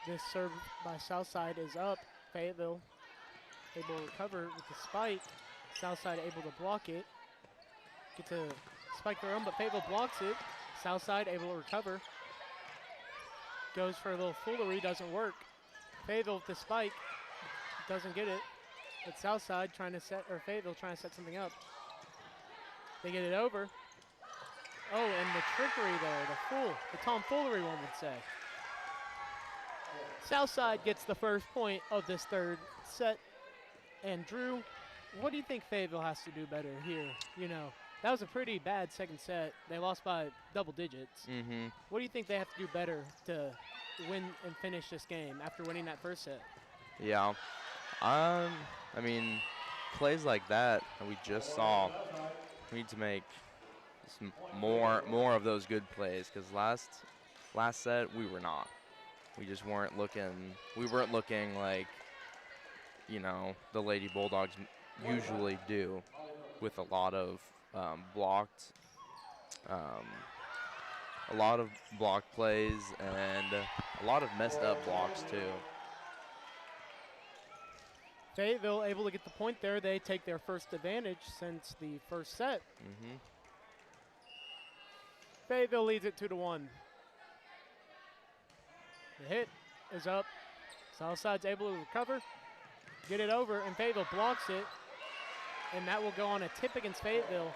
This serve by Southside is up. Fayetteville able to recover with the spike. Southside able to block it. Get to spike their own, but Fayetteville blocks it. Southside able to recover. Goes for a little foolery, doesn't work. Fayetteville with the spike, doesn't get it. But Southside trying to set, or Fayetteville trying to set something up. They get it over. Oh, and the trickery there, the tomfoolery, one would say. Southside gets the first point of this third set. And Drew, what do you think Fayetteville has to do better here? You know, that was a pretty bad second set. They lost by double digits. Mm-hmm. What do you think they have to do better to win and finish this game after winning that first set? Yeah. I mean, plays like that we just saw, we need to make some more of those good plays, because last set we were not. We just weren't looking. We weren't looking like, you know, the Lady Bulldogs usually do, with a lot of blocked plays and a lot of messed up blocks too. Fayetteville able to get the point there. They take their first advantage since the first set. Mm-hmm. Fayetteville leads it 2-1. The hit is up. Southside's able to recover, get it over, and Fayetteville blocks it. And that will go on a tip against Fayetteville,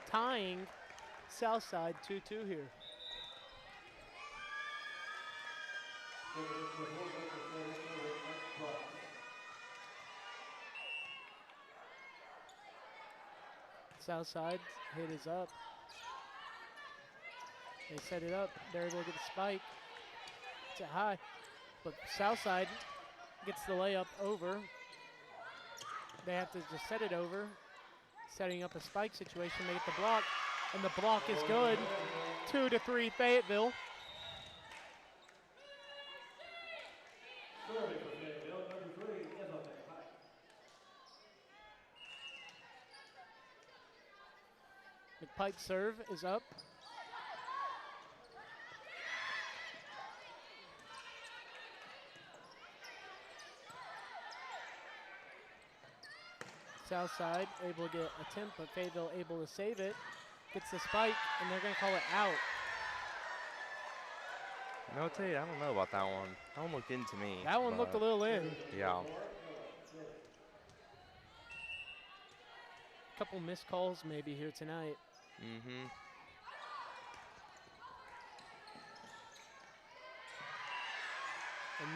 tying Southside 2-2 here. Southside hit is up. They set it up. They're able to get the spike. It's a high, but Southside gets the layup over. They have to just set it over, setting up a spike situation. They get the block, and the block is good. 2-3 Fayetteville. Serving for Fayetteville, number 3, Isabel. McPike's serve is up. Southside able to get a attempt, but Fayetteville able to save it. Gets the spike, and they're going to call it out. No, I'll tell you, I don't know about that one. That one looked in to me. That one looked a little in. Yeah. Couple missed calls maybe here tonight. Mm-hmm.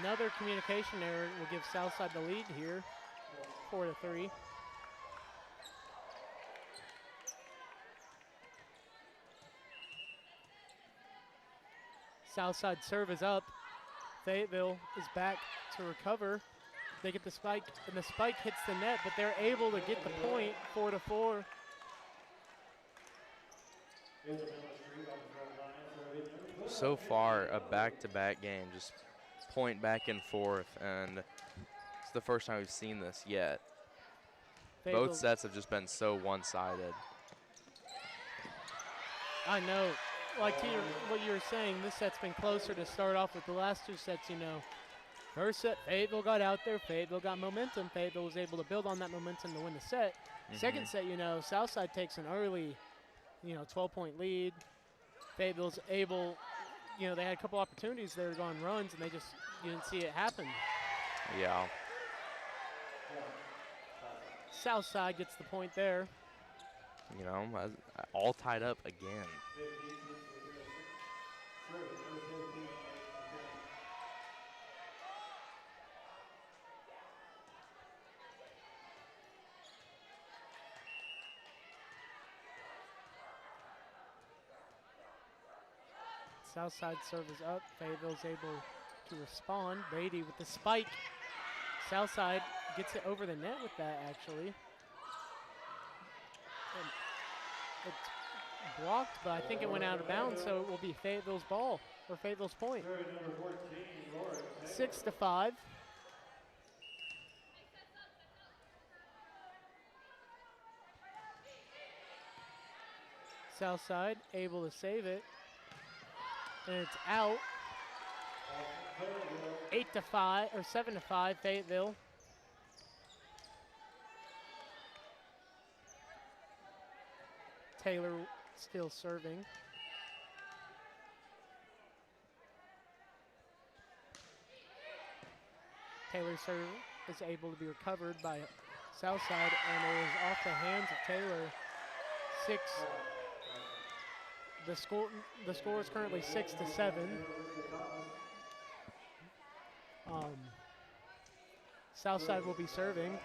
Another communication error will give Southside the lead here, 4-3. Southside serve is up. Fayetteville is back to recover. They get the spike, and the spike hits the net, but they're able to get the point, 4-4. So far, a back-to-back game, just point back and forth, and it's the first time we've seen this yet. Both sets have just been so one-sided. I know. Like to what you were saying, this set's been closer to start off with the last 2 sets, you know. First set, Fayetteville got out there. Fayetteville got momentum. Fayetteville was able to build on that momentum to win the set. Second set, you know, Southside takes an early, 12-point lead. Fayetteville's able, they had a couple opportunities there to go on runs, and you didn't see it happen. Yeah. Southside gets the point there. All tied up again. Southside serve is up. Fayetteville's able to respond. Beatty with the spike. Southside gets it over the net with that, actually. And it's blocked, but I think it went out of bounds, so it will be Fayetteville's ball, or Fayetteville's point. 6-5. Southside able to save it. And it's out. 8-5 or 7-5 Fayetteville. Taylor still serving. Taylor's serve is able to be recovered by Southside, and it is off the hands of Taylor. The score is currently 6-7. Southside will be serving.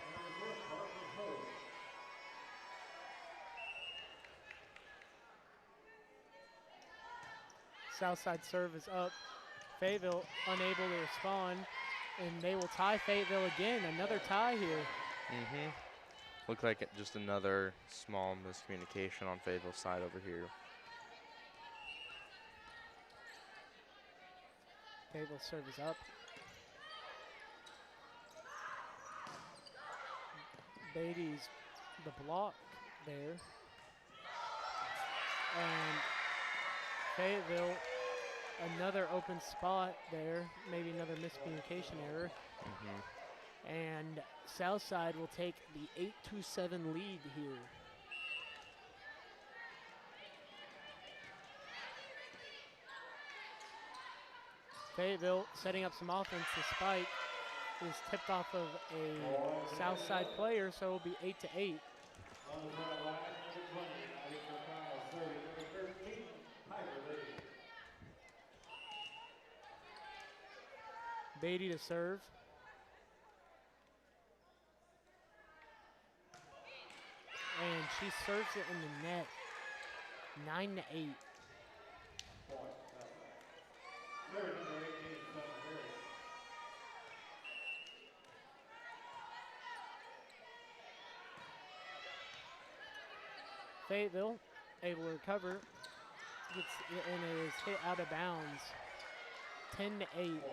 Southside serve is up. Fayetteville unable to respond, and they will tie Fayetteville again. Another tie here. Looked like just another small miscommunication on Fayetteville's side over here. Fayetteville serve is up. Beatty's the block there. And Fayetteville, another open spot there. Maybe another miscommunication error. And Southside will take the 8-7 lead here. Fayetteville setting up some offense. The spike is tipped off of a Southside player, so it will be 8-8. Beatty to serve. And she serves it in the net. 9-8. Fayetteville able to recover, gets and it is hit out of bounds. 10-8.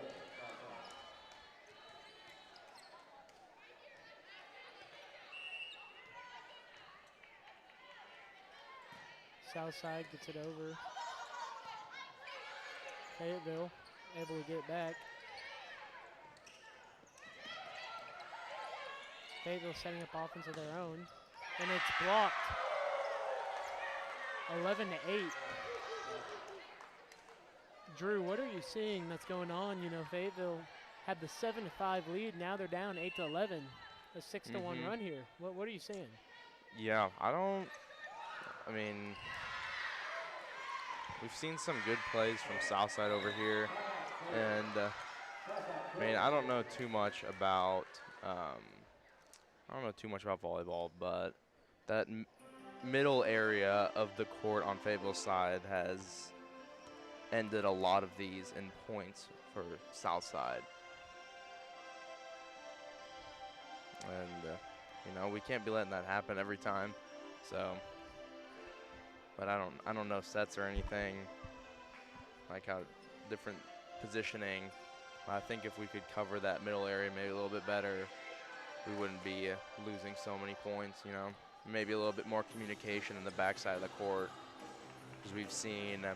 Southside gets it over. Fayetteville able to get it back. Fayetteville setting up offense of their own, and it's blocked. 11-8. Drew, what are you seeing that's going on? You know, Fayetteville had the 7-5 lead. Now they're down 8-11. A 6-1 run here. What are you seeing? Yeah, I mean, we've seen some good plays from Southside over here, and I mean, I don't know too much about volleyball, but that middle area of the court on Fayetteville's side has ended a lot of these in points for Southside. And, you know, we can't be letting that happen every time. So, but I don't know sets or anything, like how different positioning. I think if we could cover that middle area maybe a little bit better, we wouldn't be losing so many points, you know. Maybe a little bit more communication in the backside of the court, because we've seen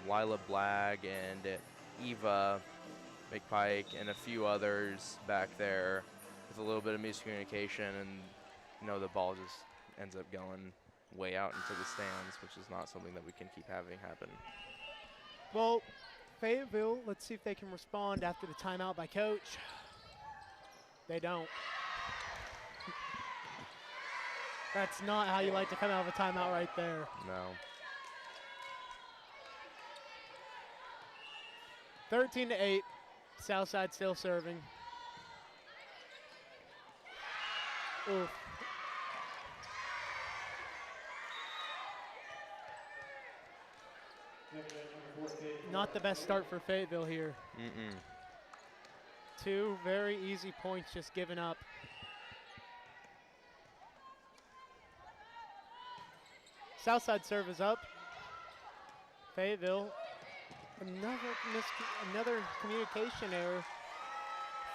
Lila Blagg and Eva McPike and a few others back there with a little bit of miscommunication, and you know, the ball just ends up going way out into the stands, which is not something that we can keep having happen. Well, Fayetteville, let's see if they can respond after the timeout by Coach. They don't. That's not how you like to come out of a timeout right there. No. 13-8, Southside still serving. Oof. Not the best start for Fayetteville here. Two very easy points just given up. Southside serve is up. Fayetteville, another communication error.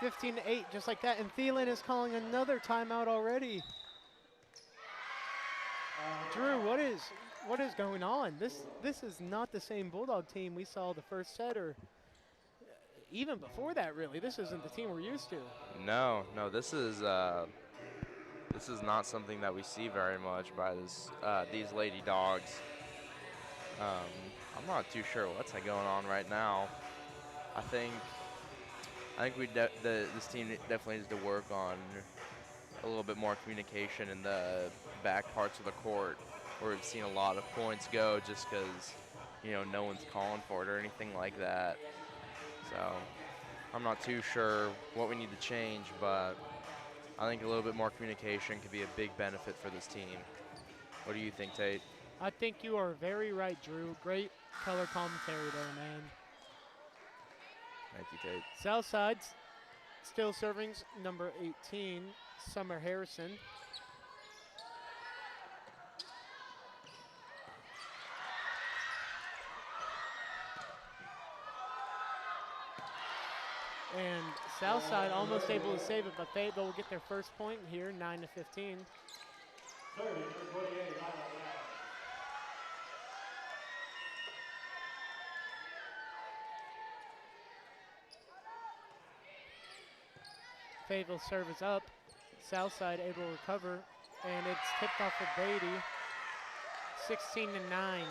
15-8, just like that. And Thielen is calling another timeout already. Drew, what is going on? This is not the same Bulldog team we saw the first set, or even before that. Really, this isn't the team we're used to. No, this is not something that we see very much by these Lady Dogs. I'm not too sure what's going on right now. I think this team definitely needs to work on a little bit more communication in the back parts of the court, where we've seen a lot of points go just because, you know, no one's calling for it or anything like that. So I'm not too sure what we need to change, but I think a little bit more communication could be a big benefit for this team. What do you think, Tate? I think you are very right, Drew. Great color commentary there, man. Thank you, Tate. Southside's still serving, number 18, Summer Harrison. And Southside almost able to save it, but Fayetteville will get their first point here, 9-15. Fayetteville serve is up. Southside able to recover, and it's tipped off for Beatty. 16-9.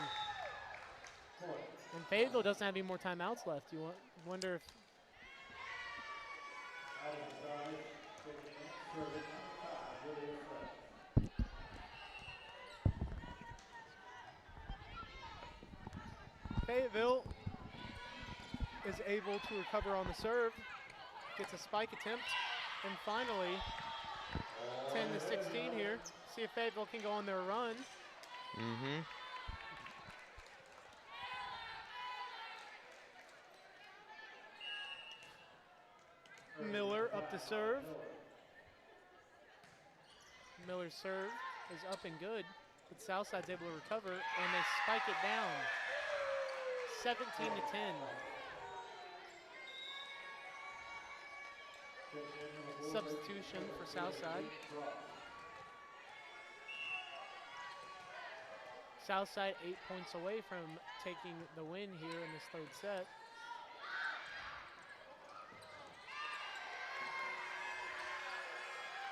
And Fayetteville doesn't have any more timeouts left. You wonder if Fayetteville is able to recover on the serve, gets a spike attempt, and finally 10-16 here. See if Fayetteville can go on their run. Miller up to serve. Miller's serve is up and good, but Southside's able to recover, and they spike it down. 17-10. Substitution for Southside. Southside 8 points away from taking the win here in this third set.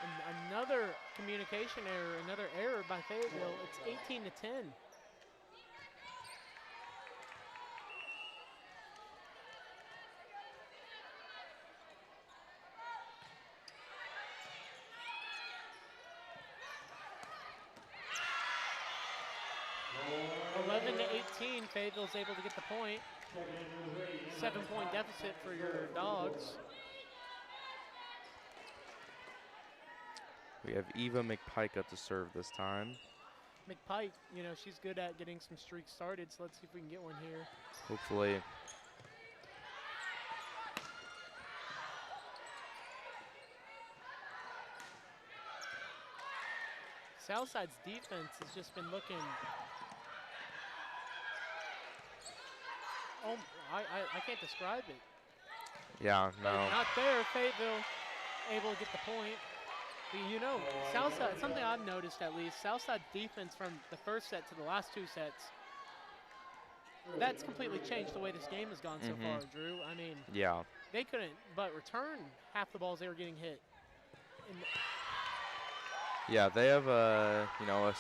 And another communication error, another error by Fayetteville. It's 18 to 10. To 18, Fayetteville's able to get the point. 7-point deficit for your Dogs. We have Eva McPike up to serve this time. McPike, you know, she's good at getting some streaks started, so let's see if we can get one here. Hopefully. Southside's defense has just been looking. Oh, I can't describe it. Yeah, no. Not there. Fayetteville able to get the point. But you know, Southside, something I've noticed at least, Southside defense from the first set to the last two sets, that's completely changed the way this game has gone so far, Drew. I mean, yeah, they couldn't but return half the balls they were getting hit. And yeah, they have a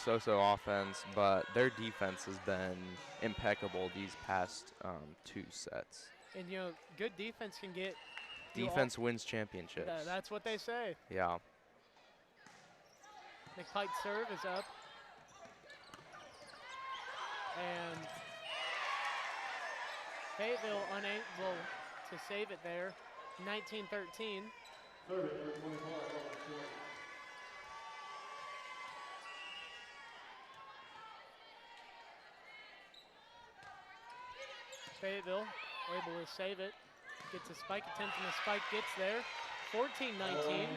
so-so offense, but their defense has been impeccable these past two sets. And you know, good defense can get Defense wins championships. That's what they say. Yeah. McPike's serve is up. And Fayetteville unable to save it there. 19-13. Fayetteville able to save it. Gets a spike attempt and the spike gets there. 14-19.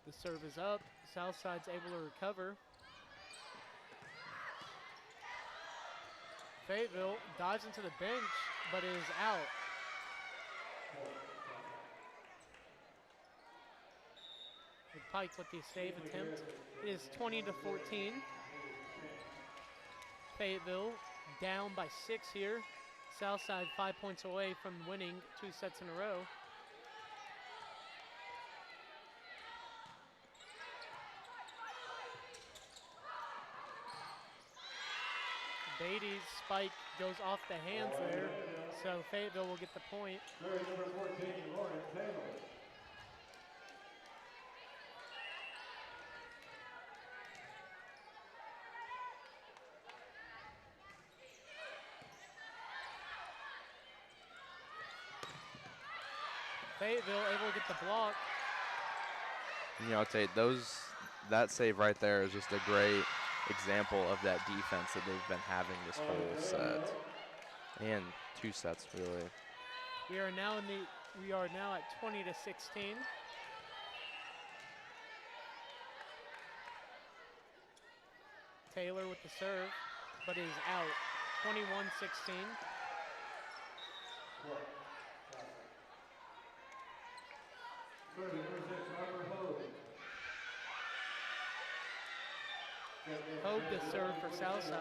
The serve is up. Southside's able to recover. Fayetteville dives into the bench, but is out. Pike with the save attempt. It is 20-14. Fayetteville down by 6 here. Southside 5 points away from winning 2 sets in a row. Beatty's spike goes off the hands there, so Fayetteville will get the point. Fayetteville able to get the block. You know, Tate, that save right there is just a great example of that defense that they've been having this whole set and 2 sets really. We are now at 20-16. Taylor with the serve, but is out. 21-16. Hogue the serve for Southside.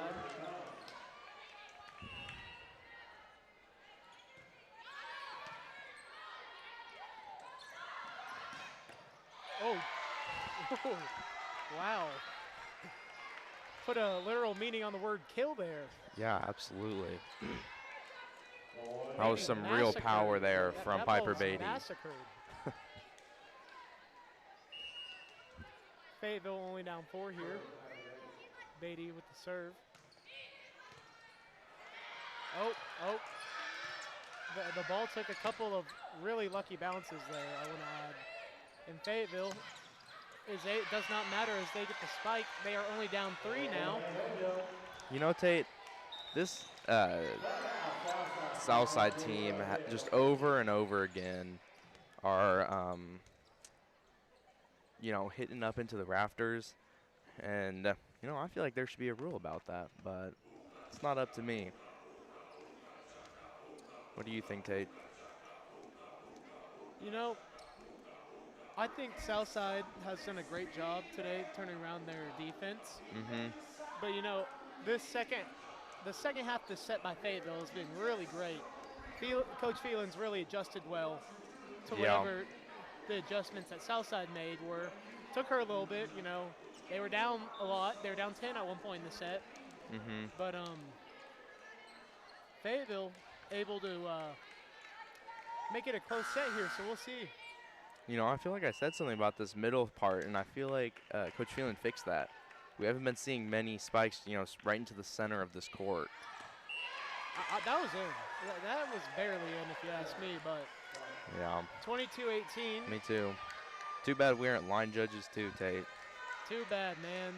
Oh, wow. Put a literal meaning on the word kill there. Yeah, absolutely. That was some real power there from that Piper ball was Beatty. Massacred. Fayetteville only down 4 here. Beatty with the serve. Oh. The ball took a couple of really lucky bounces there, I want to add. And Fayetteville does not matter as they get the spike. They are only down 3 now. You know, Tate, this Southside team just over and over again are, hitting up into the rafters. And, I feel like there should be a rule about that, but it's not up to me. What do you think, Tate? I think Southside has done a great job today turning around their defense. Mm-hmm. But the second half of the set by Fayetteville has been really great. Coach Phelan's really adjusted well to whatever the adjustments that Southside made were. Took her a little bit, They were down a lot. They were down 10 at one point in the set. Mm-hmm. But Fayetteville able to make it a close set here, so we'll see. I feel like I said something about this middle part, and I feel like Coach Phelan fixed that. We haven't been seeing many spikes, right into the center of this court. That was in. That was barely in, if you ask me, but Yeah. 22-18. Me too. Too bad we aren't line judges too, Tate. Too bad, man.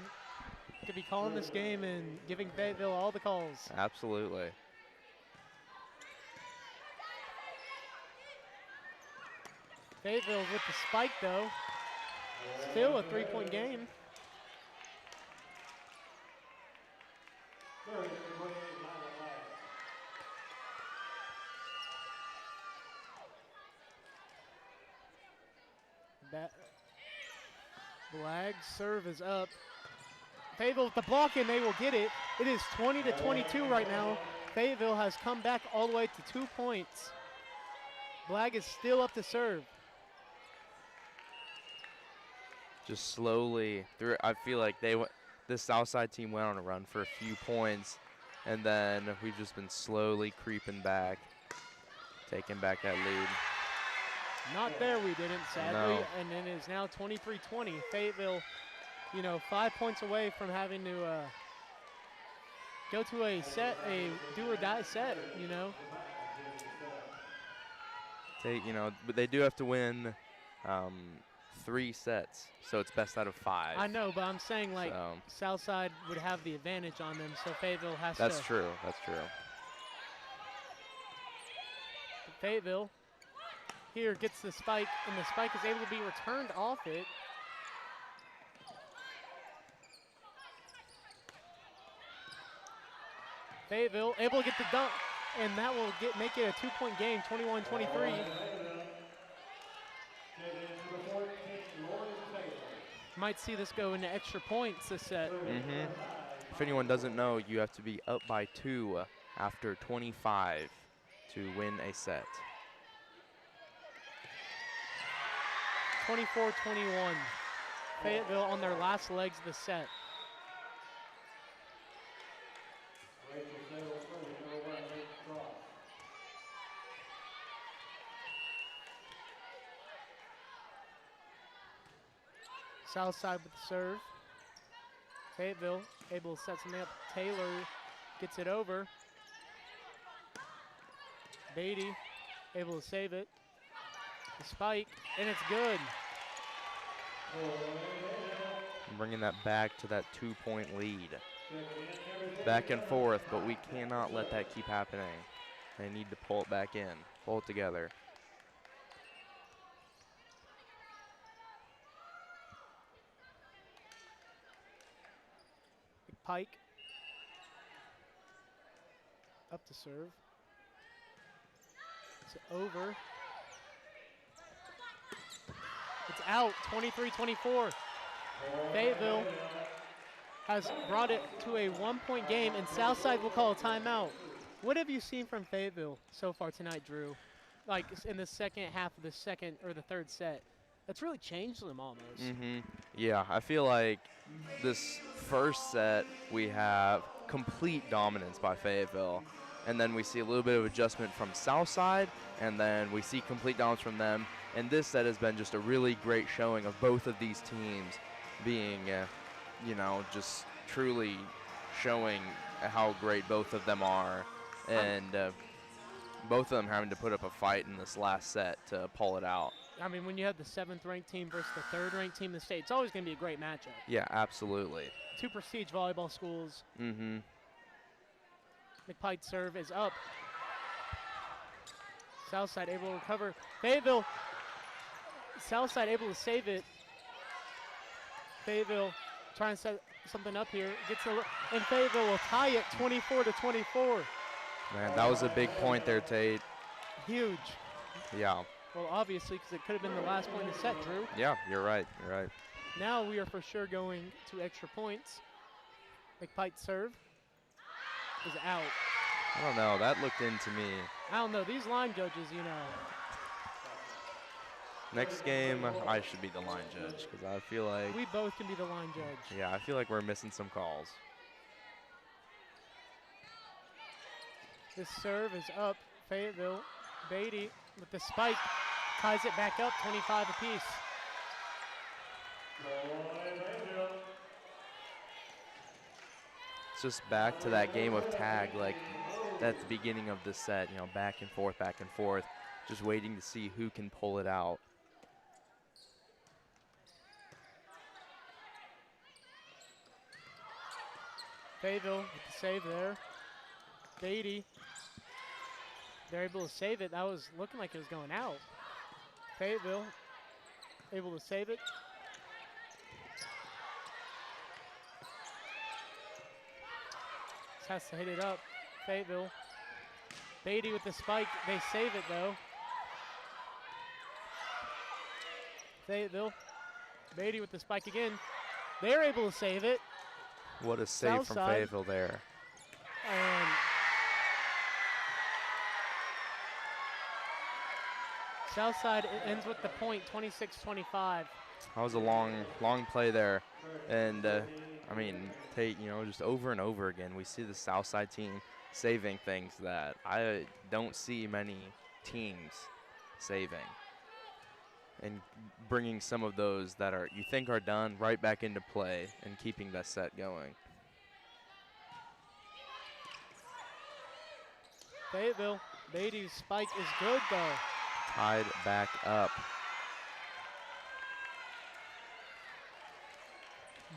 Could be calling this game and giving Fayetteville all the calls. Absolutely. Fayetteville with the spike, though. Still a three-point game. Blag's serve is up. Fayetteville with the block, and they will get it. It is 20-22 right now. Fayetteville has come back all the way to 2 points. Blag is still up to serve. Just slowly through. I feel like this Southside team went on a run for a few points, and then we've just been slowly creeping back, taking back that lead. Not there, we didn't, sadly. No. And it is now 23-20. Fayetteville, 5 points away from having to go to a do or die set, Tate, but they do have to win 3 sets, so it's best out of 5. I know, but I'm saying Southside would have the advantage on them, so Fayetteville has That's to. true. That's true. Fayetteville here gets the spike, and the spike is able to be returned off it. Fayetteville able to get the dunk, and that will make it a 2-point game, 21-23. Might see this go into extra points this set. Mm-hmm. If anyone doesn't know, you have to be up by 2 after 25 to win a set. 24-21. Fayetteville on their last legs of the set. Southside with the serve. Fayetteville able to set something up. Taylor gets it over. Beatty able to save it. The spike, and it's good. Bringing that back to that 2-point lead. Back and forth, but we cannot let that keep happening. They need to pull it back in, pull it together. Pike up to serve. It's over. It's out, 23-24. Fayetteville has brought it to a 1-point game, and Southside will call a timeout. What have you seen from Fayetteville so far tonight, Drew? Like in the second half of the second or the third set. That's really changed them almost. Mm-hmm. Yeah, I feel like this first set we have complete dominance by Fayetteville, and then we see a little bit of adjustment from Southside, and then we see complete dominance from them. And this set has been just a really great showing of both of these teams being, just truly showing how great both of them are, and both of them having to put up a fight in this last set to pull it out. I mean, when you have the 7th-ranked team versus the 3rd-ranked team in the state, it's always going to be a great matchup. Yeah, absolutely. 2 prestige volleyball schools. Mm-hmm. McPike's serve is up. Southside able to recover. Fayetteville, Southside able to save it. Fayetteville trying to set something up here. And Fayetteville will tie it 24-24. Man, that was a big point there, Tate. Huge. Yeah. Well, obviously, because it could have been the last point of the set, Drew. Yeah, you're right. You're right. Now we are for sure going to extra points. McPike's serve is out. I don't know. That looked into me. I don't know. These line judges, you know. Next game, I should be the line judge because I feel like. We both can be the line judge. Yeah, I feel like we're missing some calls. This serve is up. Fayetteville. Beatty with the spike ties it back up, 25 apiece. It's just back to that game of tag, like at the beginning of the set, you know, back and forth, just waiting to see who can pull it out. Fayetteville with the save there. Beatty. They're able to save it. That was looking like it was going out. Fayetteville able to save it. Just has to hit it up. Fayetteville. Beatty with the spike. They save it though. Fayetteville. Beatty with the spike again. They're able to save it. What a save from Southside. Fayetteville there. And Southside ends with the point, 26-25. That was a long play there. And, I mean, Tate, you know, just over and over again, we see the Southside team saving things that I don't see many teams saving. And bringing some of those that are you think are done right back into play and keeping that set going. Fayetteville, Beatty's spike is good though. Tied back up.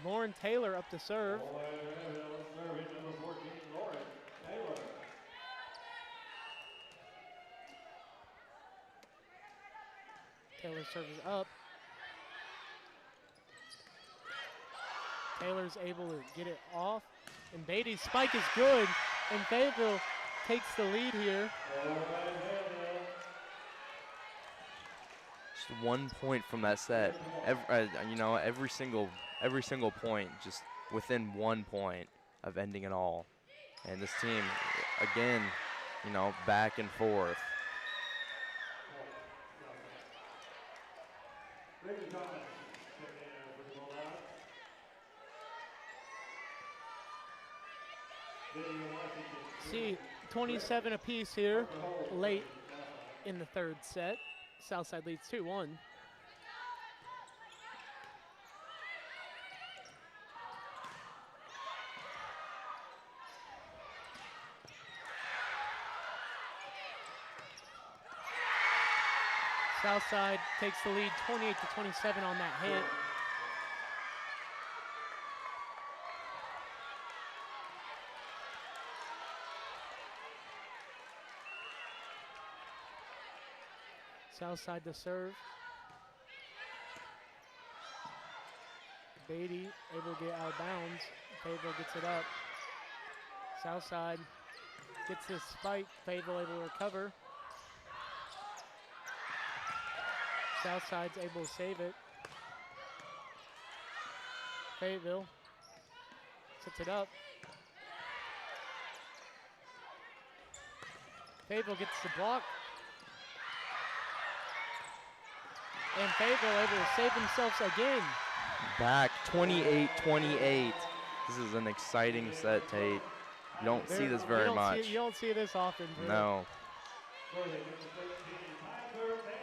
Lauren Taylor up to serve. Taylor serves up. Taylor's able to get it off. And Beatty's spike is good. And Fayetteville takes the lead here. Just 1 point from that set. You know, every single point just within 1 point of ending it all. And this team, again, you know, back and forth. See, 27 apiece here, late in the third set. Southside leads 2-1. Southside takes the lead 28-27 on that hit. Southside to serve. Beatty able to get out of bounds. Fayetteville gets it up. Southside gets this spike. Fayetteville able to recover. Southside's able to save it. Fayetteville sets it up. Fayetteville gets the block. And Fayetteville able to save themselves again. Back 28-28. This is an exciting set, Tate. You don't see this very much. You don't see this often, Drew. No.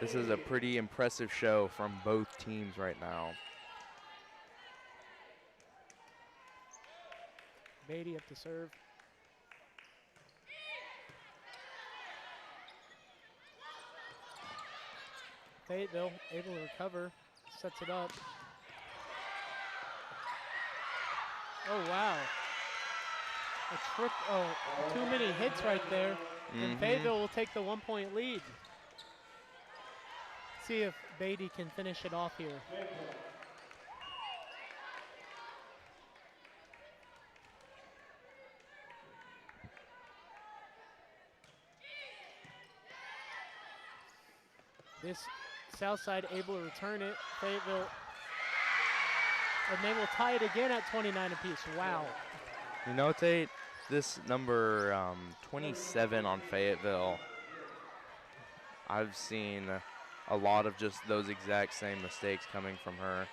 This is a pretty impressive show from both teams right now. Beatty up to serve. Fayetteville able to recover, sets it up. Oh, wow. Too many hits right there. And Fayetteville will take the 1 point lead. See if Beatty can finish it off here. This Southside able to return it. Fayetteville, and they will tie it again at 29 apiece. Wow. You know, Tate, this number 27 on Fayetteville, I've seen a lot of just those exact same mistakes coming from her.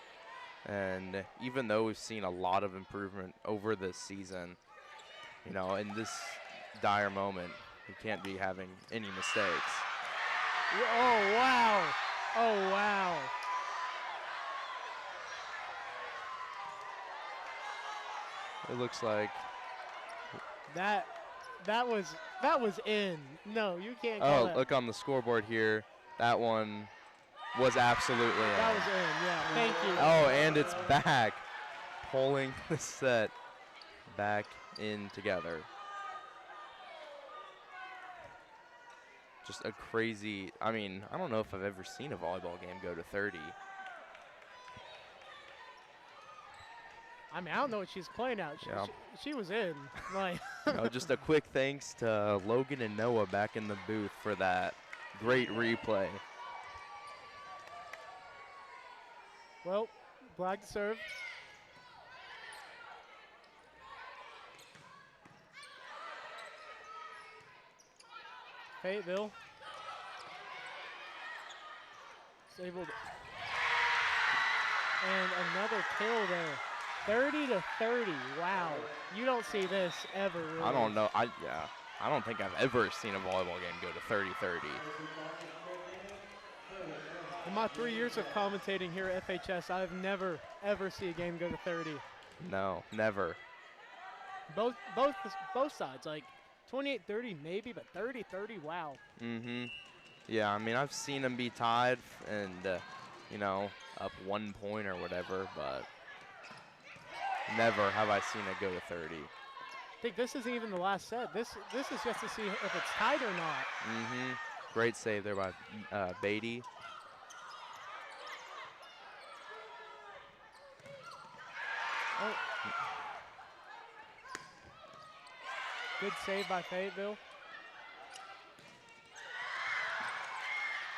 And even though we've seen a lot of improvement over this season, you know, in this dire moment, you can't be having any mistakes. Oh, wow. Oh, wow. It looks like That was in. No, you can't call that. look on the scoreboard here. That one was absolutely in. That was in, yeah. Thank you. Oh, and it's back. Pulling the set back in together. Just a crazy, I mean, I don't know if I've ever seen a volleyball game go to 30. I mean, I don't know what she's playing out. She was in. Like, You know, just a quick thanks to Logan and Noah back in the booth for that great replay. well, black to serve. Fayetteville is able to, and another kill there. 30 to 30. Wow. You don't see this ever. Really. I don't know. I don't think I've ever seen a volleyball game go to 30-30. In my 3 years of commentating here at FHS, I've never ever seen a game go to 30. No, never. Both sides, like 28-30 maybe, but 30-30. Wow. Mm-hmm. Yeah, I mean, I've seen them be tied and, you know, up 1 point or whatever, but never have I seen it go to 30. I think this isn't even the last set. This is just to see if it's tied or not. Mm-hmm. Great save there by Beatty. Oh. Good save by Fayetteville.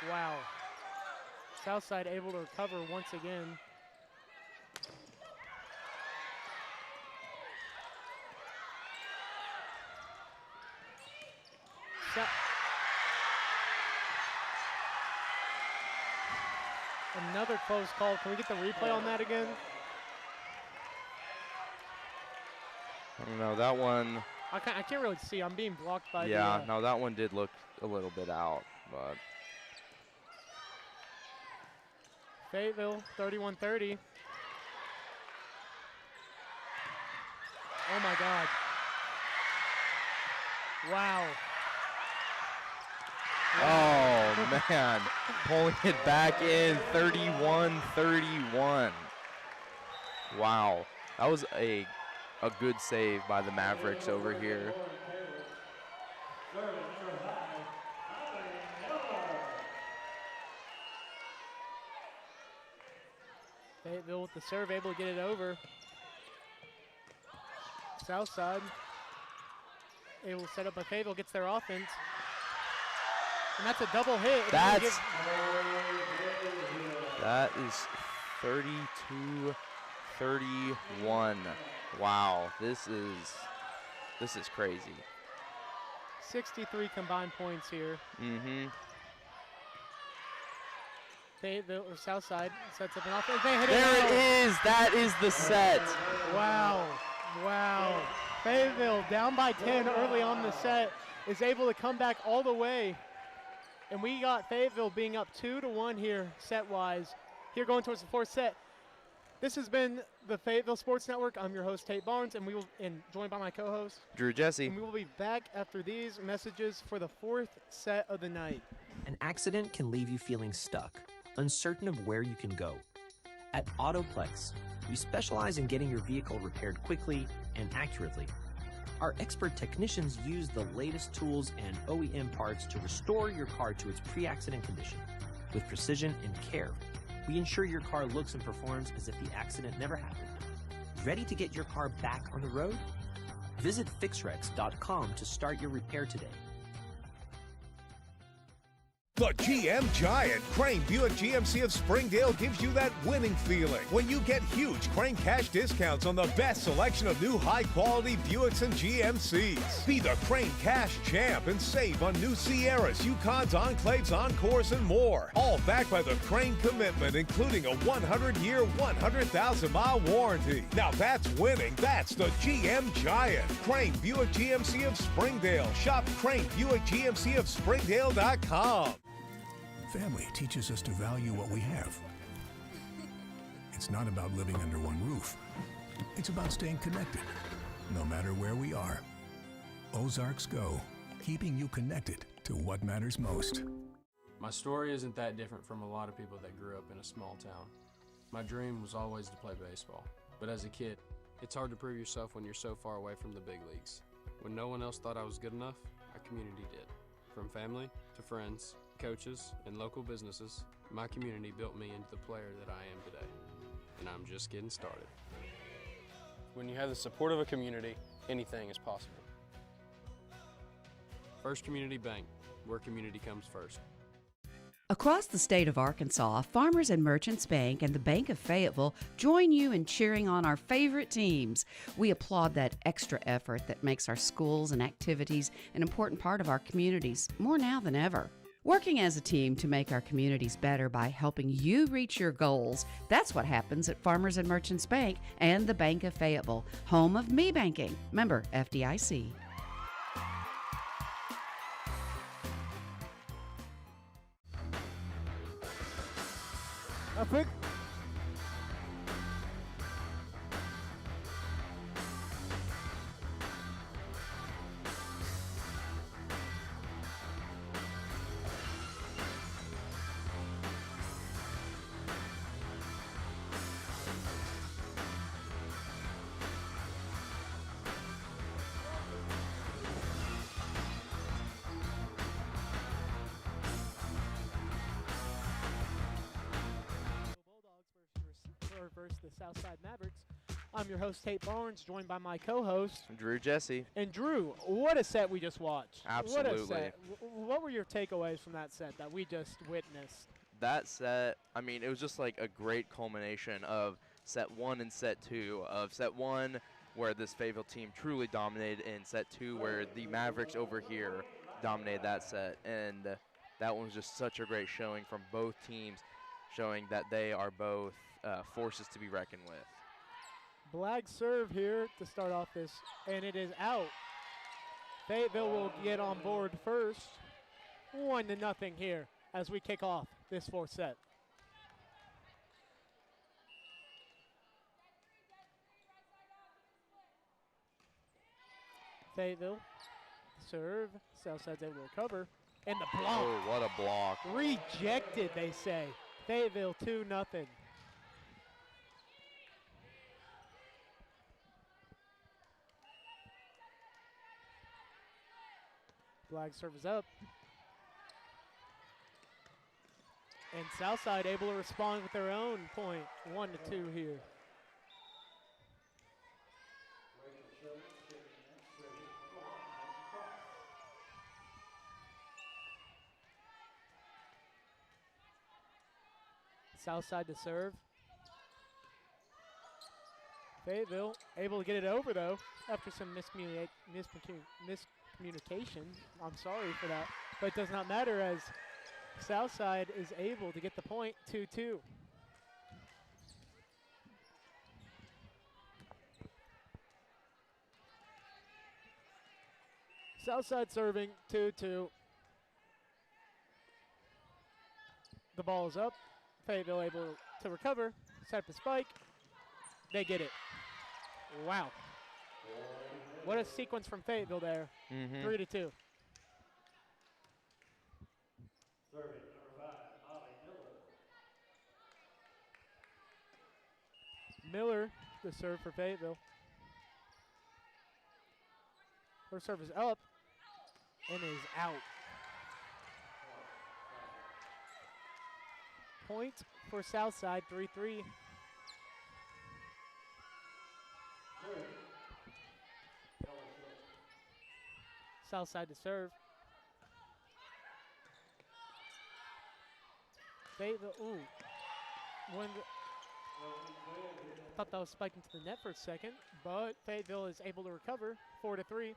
Wow. Southside able to recover once again. Another close call. Can we get the replay on that again? I don't know, that one. I can't really see. I'm being blocked by Yeah, no, that one did look a little bit out, but. Fayetteville, 31-30. Oh my God. Wow. Oh, man. Pulling it back in, 31-31. Wow. That was a good save by the Mavericks over here. Fayetteville with the serve, able to get it over. Southside able to set up, but Fayetteville gets their offense. And that's a double hit. That is 32-31. Wow, this is crazy. 63 combined points here. Mm-hmm. Fayetteville or Southside sets up an offense. They hit There it is. That is the set. Wow. Wow. Fayetteville down by 10 early on the set is able to come back all the way. And we got Fayetteville being up 2-1 here set-wise. Here going towards the fourth set. This has been the Fayetteville Sports Network. I'm your host, Tate Barnes, and joined by my co-host, Drew Jesse. And we will be back after these messages for the fourth set of the night. An accident can leave you feeling stuck, uncertain of where you can go. At Autoplex, we specialize in getting your vehicle repaired quickly and accurately. Our expert technicians use the latest tools and OEM parts to restore your car to its pre-accident condition. With precision and care, we ensure your car looks and performs as if the accident never happened. Ready to get your car back on the road? Visit fixrex.com to start your repair today. The GM Giant, Crane Buick GMC of Springdale gives you that winning feeling when you get huge Crane cash discounts on the best selection of new high-quality Buicks and GMCs. Be the Crane cash champ and save on new Sierras, Yukons, Enclaves, Encores, and more. All backed by the Crane commitment, including a 100-year, 100,000-mile warranty. Now that's winning. That's the GM Giant. Crane Buick GMC of Springdale. Shop Crane Buick GMC of Springdale.com. Family teaches us to value what we have. It's not about living under one roof. It's about staying connected, no matter where we are. Ozarks Go, keeping you connected to what matters most. My story isn't that different from a lot of people that grew up in a small town. My dream was always to play baseball, but as a kid, it's hard to prove yourself when you're so far away from the big leagues. When no one else thought I was good enough, our community did. From family to friends, coaches, and local businesses, my community built me into the player that I am today. And I'm just getting started. When you have the support of a community, anything is possible. First Community Bank, where community comes first. Across the state of Arkansas, Farmers and Merchants Bank and the Bank of Fayetteville join you in cheering on our favorite teams. We applaud that extra effort that makes our schools and activities an important part of our communities, more now than ever. Working as a team to make our communities better by helping you reach your goals, that's what happens at Farmers and Merchants Bank and the Bank of Fayetteville, home of me banking. Member FDIC. Epic. Versus the Southside Mavericks. I'm your host, Tate Barnes, joined by my co-host, Drew Jesse. And Drew, what a set we just watched. Absolutely. What a set. What were your takeaways from that set that we just witnessed? That set, I mean, it was just like a great culmination of set one and set two. Of set one, where this Fayetteville team truly dominated, and set two, where the Mavericks over here dominated that set. And that one was just such a great showing from both teams, showing that they are both forces to be reckoned with. Black serve here to start off this, and it is out. Fayetteville will get on board first. 1-0 here as we kick off this fourth set. Fayetteville serve. Southside's able to recover. And the block. Oh, what a block. Rejected, they say. Fayetteville 2-0. Flag serve is up. And Southside able to respond with their own point. 1-2 here. Southside to serve. Fayetteville able to get it over though after some miscommunication. I'm sorry for that, but it does not matter as Southside is able to get the point. 2-2. Southside serving 2-2. The ball is up. Fayetteville able to recover, set up a spike. They get it. Wow. What a sequence from Fayetteville there. 3-2. Miller, the serve for Fayetteville. Her serve is up and is out. Point for Southside, 3-3. Southside to serve. Fayetteville, ooh. Thought that was spiked into the net for a second, but Fayetteville is able to recover 4-3. Serving number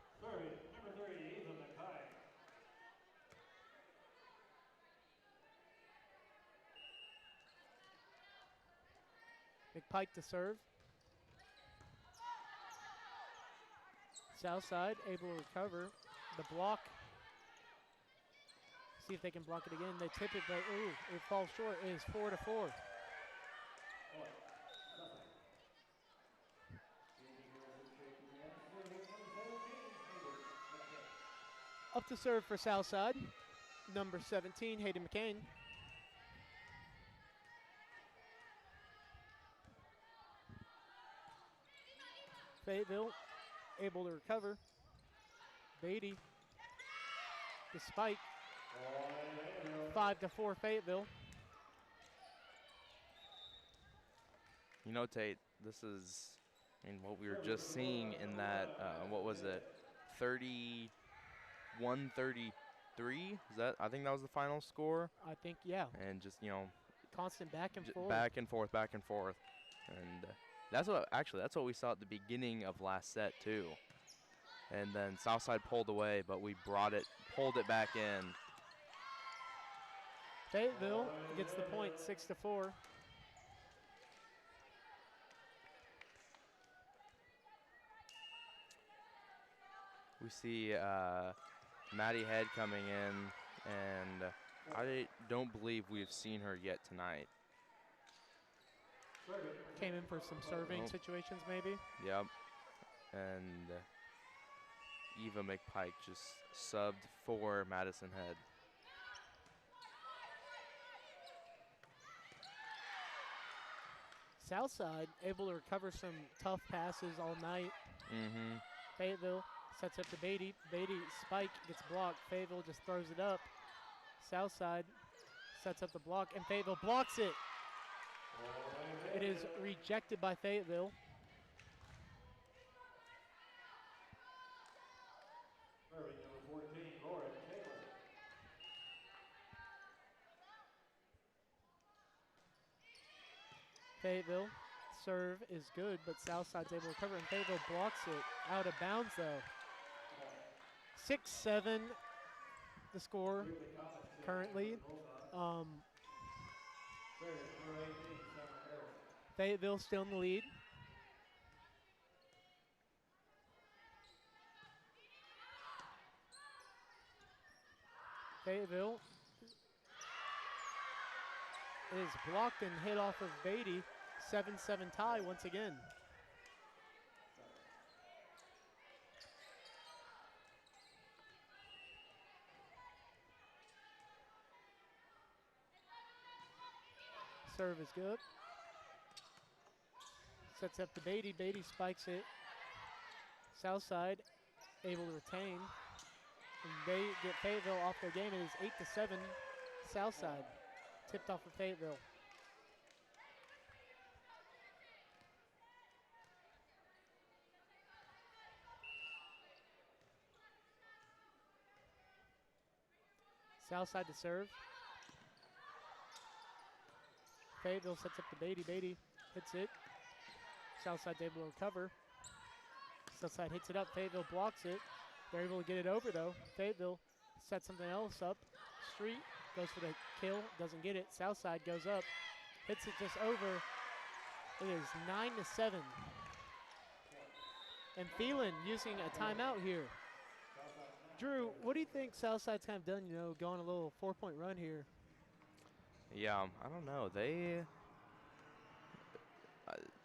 30, Eva McKay. McPike to serve. Southside able to recover. The block. See if they can block it again. They tip it, but ooh, it falls short. It is 4-4. Up to serve for Southside. Number 17, Hayden McCain. Fayetteville able to recover. Beatty, the spike. 5-4 Fayetteville. You know, Tate, this is what we were just seeing in that, what was it, 31-33? Is that, I think that was the final score. I think, yeah. And just, Constant back and forth. Back and forth, back and forth. And that's what we saw at the beginning of last set, too. And then Southside pulled away, but we pulled it back in. Fayetteville gets the point, 6-4. We see Maddie Head coming in, and I don't believe we've seen her yet tonight. Came in for some serving situations, maybe. Yep. And Eva McPike just subbed for Madison Head. Southside able to recover some tough passes all night. Fayetteville sets up to Beatty. Beatty spike gets blocked. Fayetteville just throws it up. Southside sets up the block, and Fayetteville blocks it. It is rejected by Fayetteville. Serving number 14, Lauren Taylor. Fayetteville serve is good, but Southside's able to recover, and Fayetteville blocks it out of bounds, though. 6-7 the score currently. Fayetteville still in the lead. Fayetteville is blocked and hit off of Beatty. 7-7 tie once again. Serve is good. Sets up to Beatty. Beatty spikes it. Southside able to retain. And they get Fayetteville off their game. It is 8-7 Southside. Tipped off of Fayetteville. Southside to serve. Fayetteville sets up to Beatty. Beatty hits it. Southside's able to recover. Southside hits it up. Fayetteville blocks it. They're able to get it over, though. Fayetteville sets something else up. Street goes for the kill. Doesn't get it. Southside goes up. Hits it just over. It is 9-7. And Thielen using a timeout here. Drew, what do you think Southside's kind of done, going a little 4-point run here? Yeah, I don't know.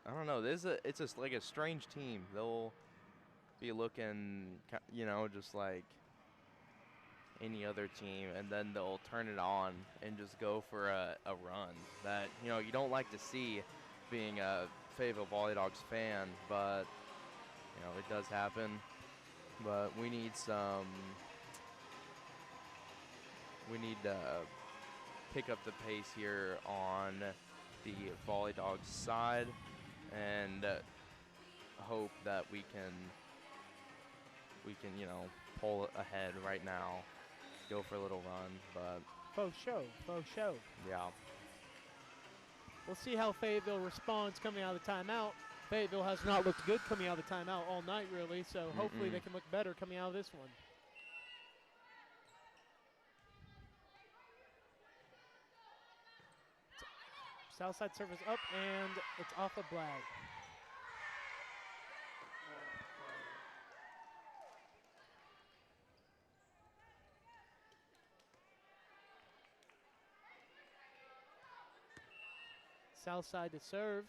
I don't know. It's like a strange team. They'll be looking, just like any other team, and then they'll turn it on and just go for a run that, you don't like to see being a Fayetteville Volley Dogs fan, but, it does happen. But we need to pick up the pace here on the Volley Dogs side and hope that we can pull ahead right now, go for a little run, but Faux show. yeah. We'll see how Fayetteville responds coming out of the timeout. Fayetteville has not looked good coming out of the timeout all night, really, so hopefully they can look better coming out of this one. Southside service up, and it's off of Blag. Southside to serve.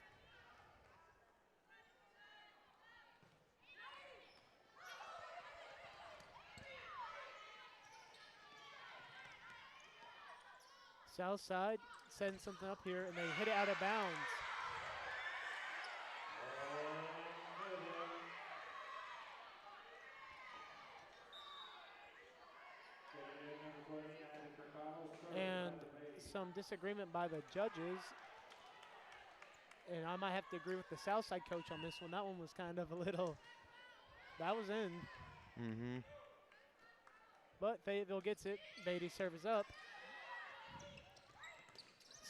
Southside sends something up here, and they hit it out of bounds. And some disagreement by the judges. And I might have to agree with the Southside coach on this one. That one was kind of a little, that was in. Mm-hmm. But Fayetteville gets it. Beatty serves up.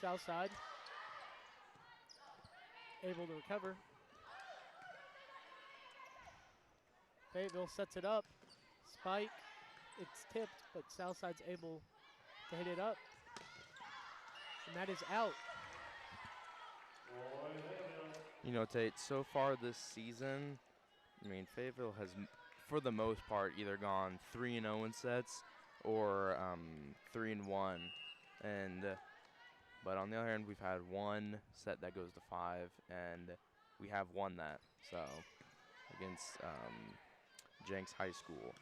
Southside able to recover. Fayetteville sets it up. Spike. It's tipped, but Southside's able to hit it up. And that is out. You know, Tate, so far this season, I mean, Fayetteville has, for the most part, either gone 3-0 in sets or 3-1. But on the other hand, we've had one set that goes to 5, and we have won that. So against Jenks High School,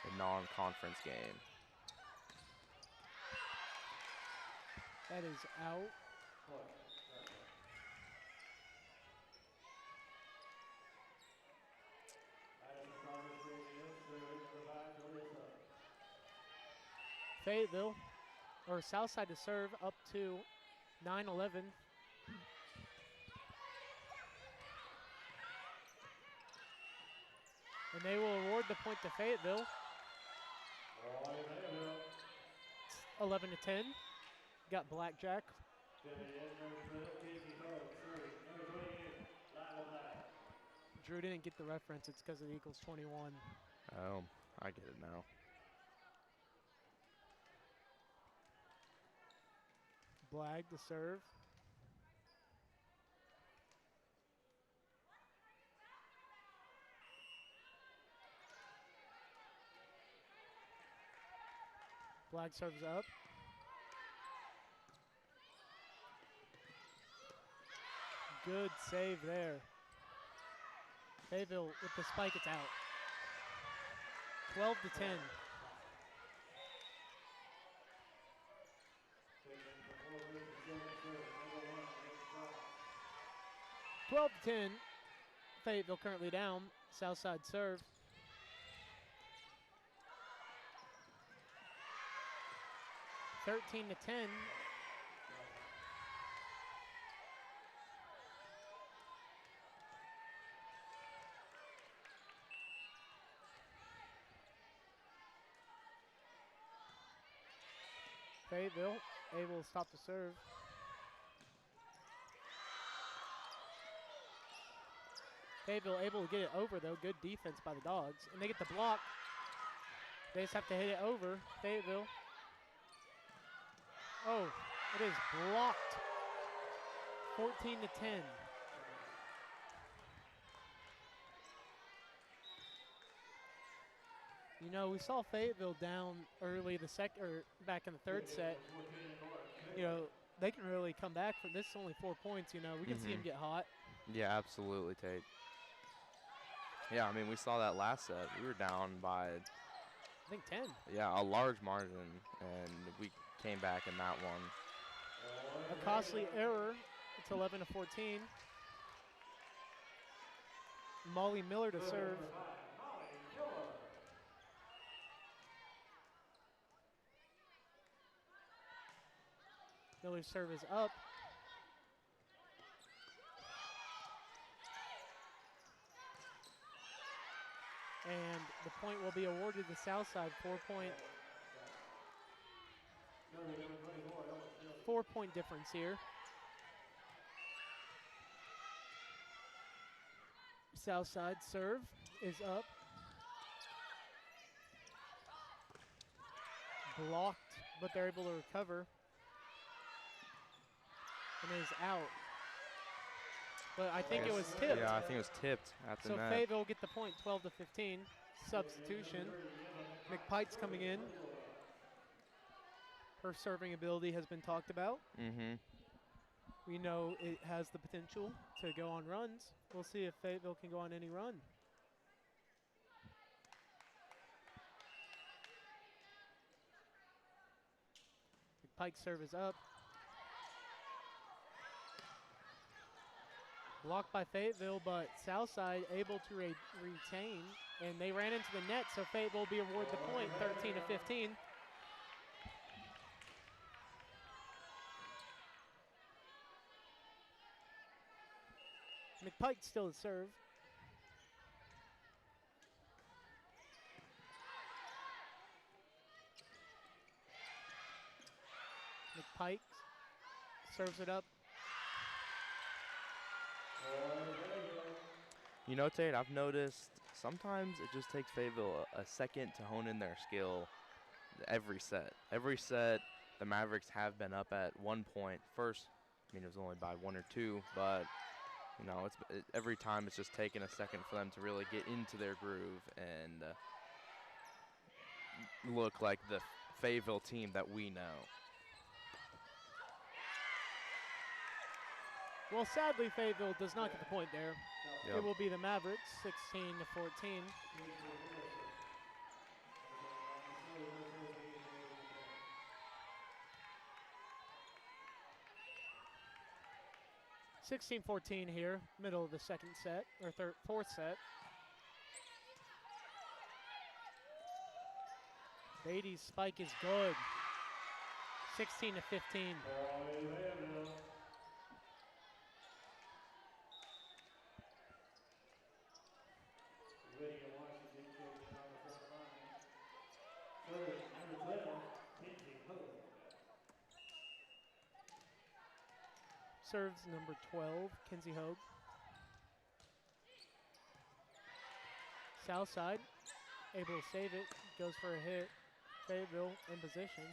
a non-conference game. That is out. Fayetteville, or Southside to serve up to 9-11. And they will award the point to Fayetteville. 11-10. Got blackjack. Drew didn't get the reference. It's because it equals 21. Oh, I get it now. Blag to serve. Blag serves up. Good save there. Fayetteville with the spike, it's out. 12-10. 12-10. Fayetteville currently down. Southside serve. $13-10. Fayetteville able to stop the serve. Fayetteville able to get it over, though. Good defense by the Dogs. And they get the block. They just have to hit it over. Fayetteville. Oh, it is blocked. 14-10. You know, we saw Fayetteville down early back in the third set. You know, they can really come back from this. Is only 4 points. You know, we can see them get hot. Yeah, absolutely, Tate. Yeah, I mean, we saw that last set. We were down by, I think 10. Yeah, a large margin, and we came back in that one. A costly error. It's 11-14. Molly Miller to serve. Miller's serve is up. And the point will be awarded to Southside. 4 point difference here. Southside serve is up. Blocked, but they're able to recover. And it is out. But I think it was tipped. Yeah, I think it was tipped at the So net. Fayetteville will get the point, 12-15. Substitution. McPike's coming in. Her serving ability has been talked about. Mm-hmm. We know it has the potential to go on runs. We'll see if Fayetteville can go on any run. McPike's serve is up. Blocked by Fayetteville, but Southside able to retain, and they ran into the net, so Fayetteville will be awarded the point, 13-15. McPike still to serve. McPike serves it up. You know, Tate, I've noticed sometimes it just takes Fayetteville a second to hone in their skill every set. Every set, the Mavericks have been up at one point. First, I mean, it was only by 1 or 2, but, you know, every time it's just taken a second for them to really get into their groove and look like the Fayetteville team that we know. Well, sadly, Fayetteville does not get the point there. Yep. It will be the Mavericks, 16-14. Here, middle of the second set, or fourth set. Beatty's spike is good. 16-15. Serves number 12, Kinsey Hogue. Southside, able to save it, goes for a hit. Fayetteville in position.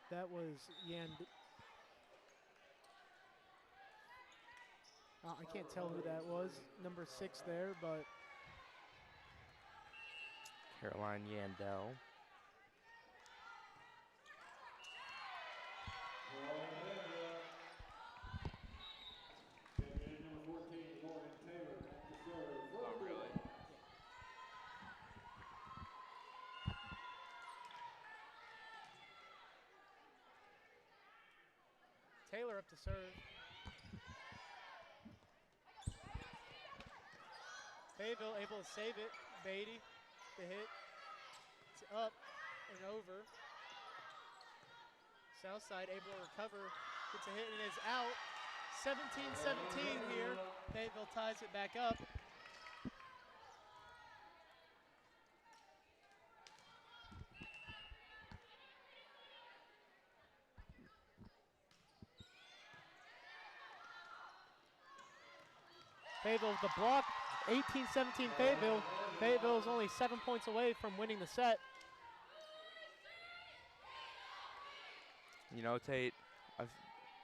That was Yan. I can't tell who that was. Number 6 there, but Caroline Yandel. Oh, really? Taylor up to serve. Fayetteville able to save it. Beatty, the hit. It's up and over. Southside able to recover. Gets a hit and is out. 17-17 here. Fayetteville ties it back up. Fayetteville with the block. 18-17 Fayetteville. Fayetteville is only 7 points away from winning the set. You know, Tate,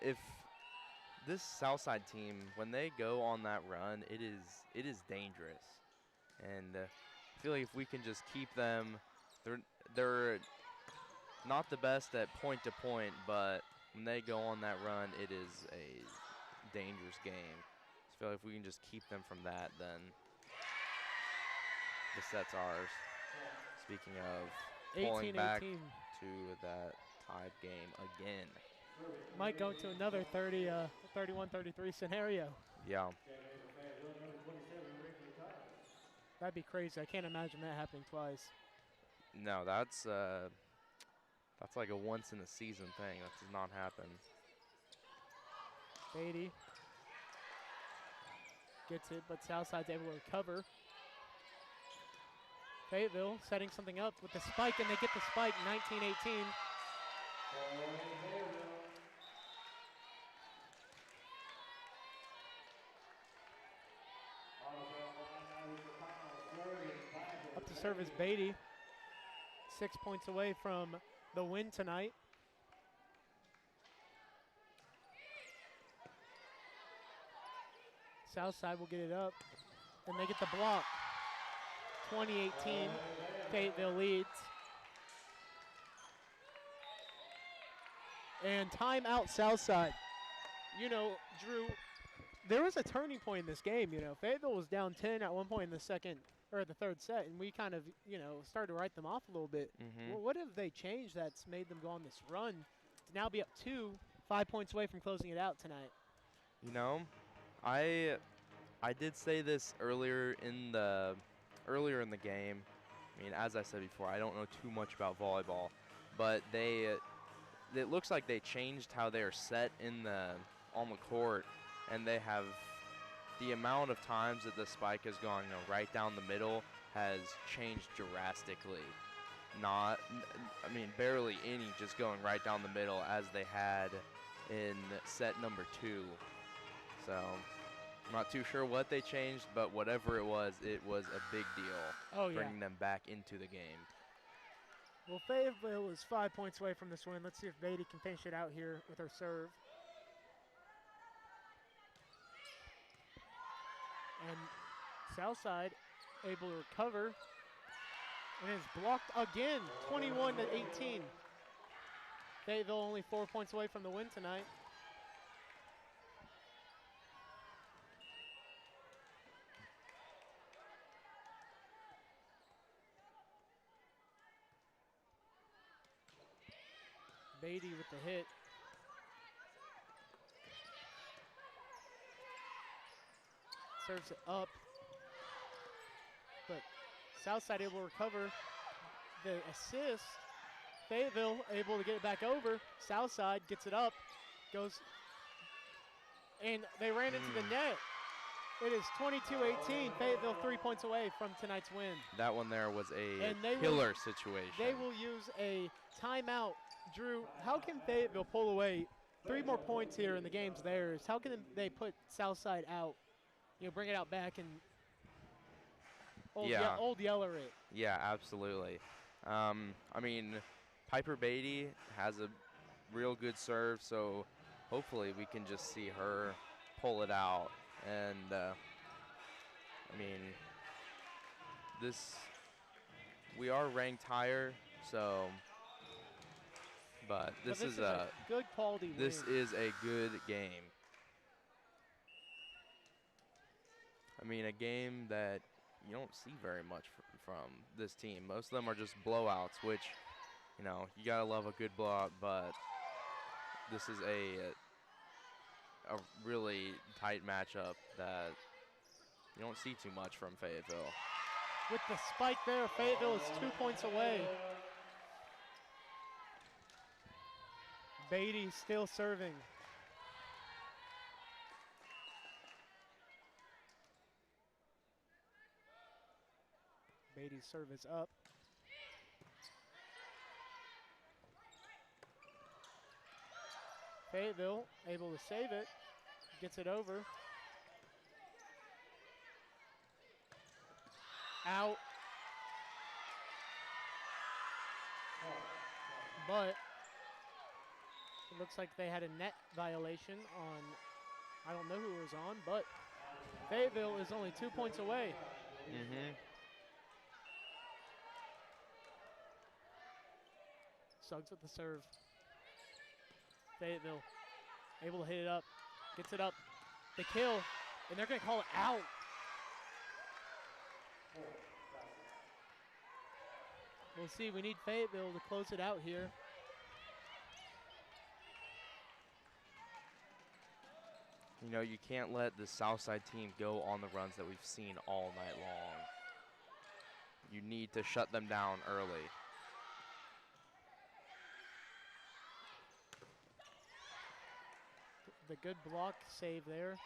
if this Southside team, when they go on that run, it is dangerous. And I feel like if we can just keep them, they're not the best at point to point, but when they go on that run, it is a dangerous game. I feel like if we can just keep them from that, then the set's ours. Speaking of pulling back to that tied game again. Might go to another 31-33 scenario. Yeah. That'd be crazy. I can't imagine that happening twice. No, that's like a once in a season thing. That does not happen. Beatty gets it, but Southside's able to recover. Fayetteville setting something up with the spike, and they get the spike, 19-18. serve is Beatty. 6 points away from the win tonight. Southside will get it up, and they get the block. 2018, Fayetteville leads. And timeout Southside. You know, Drew, there was a turning point in this game. You know, Fayetteville was down 10 at one point in the second or the third set, and we kind of, you know, started to write them off a little bit. Well, what have they changed that's made them go on this run to now be up 2, 5 points away from closing it out tonight? You know, I did say this earlier in the game. I mean, as I said before, I don't know too much about volleyball, but it looks like they changed how they are set on the court, and they have the amount of times that the spike has gone, you know, right down the middle has changed drastically. I mean, barely any, just going right down the middle as they had in set number 2. So I'm not too sure what they changed, but whatever it was a big deal bringing them back into the game. Well, Fayetteville is 5 points away from this win. Let's see if Beatty can finish it out here with her serve. And Southside able to recover. And is blocked again, 21-18. Fayetteville only 4 points away from the win tonight. Beatty with the hit. Serves it up. But Southside able to recover the assist. Fayetteville able to get it back over. Southside gets it up. Goes. And they ran into the net. It is 22-18. Fayetteville 3 points away from tonight's win. That one there was a killer situation. They will use a timeout. Drew, how can Fayetteville pull away 3 more points here and the game's theirs? How can they put Southside out, you know, bring it out back and old Yeller it? Yeah, absolutely. I mean, Piper Beatty has a real good serve, so hopefully we can just see her pull it out. And, I mean, we are ranked higher, so... But this is a good quality win. This is a good game. I mean, a game that you don't see very much from this team. Most of them are just blowouts, which, you know, you gotta love a good blowout. But this is a really tight matchup that you don't see too much from Fayetteville. With the spike there, Fayetteville is 2 points away. Beatty still serving. Beatty's serve is up. Fayetteville able to save it. Gets it over. Out. But it looks like they had a net violation on, I don't know who it was on, but Fayetteville is only 2 points away. Suggs with the serve. Fayetteville able to hit it up, gets it up, the kill, and they're going to call it out. We'll see, we need Fayetteville to close it out here. You know, you can't let the Southside team go on the runs that we've seen all night long. You need to shut them down early. The good block save there.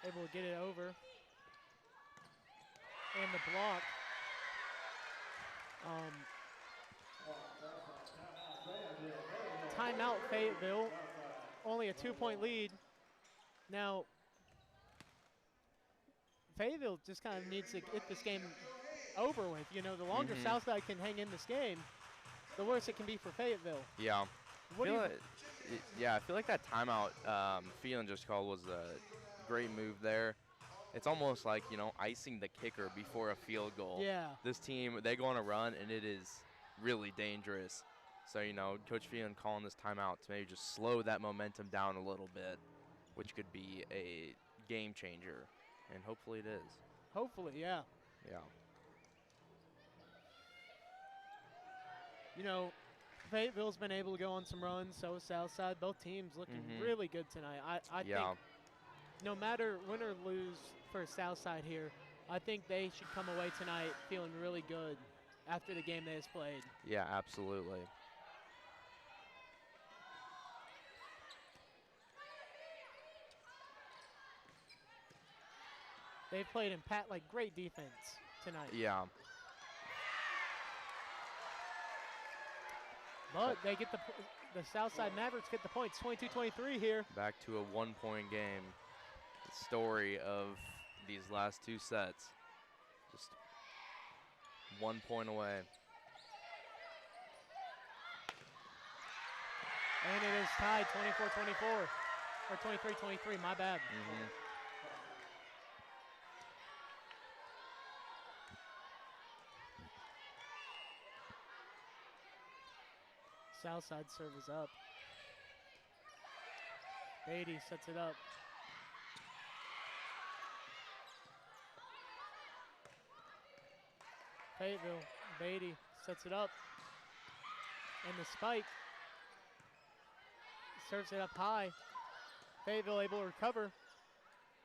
Able to get it over. And the block. Timeout Fayetteville. Only a 2 point lead. Now, Fayetteville just kind of needs to get this game over with. You know, the longer Mhm. Southside can hang in this game, the worse it can be for Fayetteville. Yeah. What do you? I feel like that timeout Phelan just called was a great move there. It's almost like, you know, icing the kicker before a field goal. Yeah. This team, they go on a run, and it is really dangerous. So, you know, Coach Phelan calling this timeout to maybe just slow that momentum down a little bit, which could be a game changer, and hopefully it is. Hopefully, yeah. Yeah. You know, Fayetteville's been able to go on some runs, so has Southside. Both teams looking Mhm. really good tonight. I Yeah. think no matter win or lose for Southside here, I think they should come away tonight feeling really good after the game they has played. Yeah, absolutely. They've played in like great defense tonight. Yeah. But they get the Southside Mavericks get the points, 22-23 here. Back to a one-point game. The story of these last two sets. Just 1 point away. And it is tied 24-24, or 23-23, my bad. Mhm. Southside serve is up. Beatty sets it up. Fayetteville, Beatty sets it up. And the spike. Serves it up high. Fayetteville able to recover.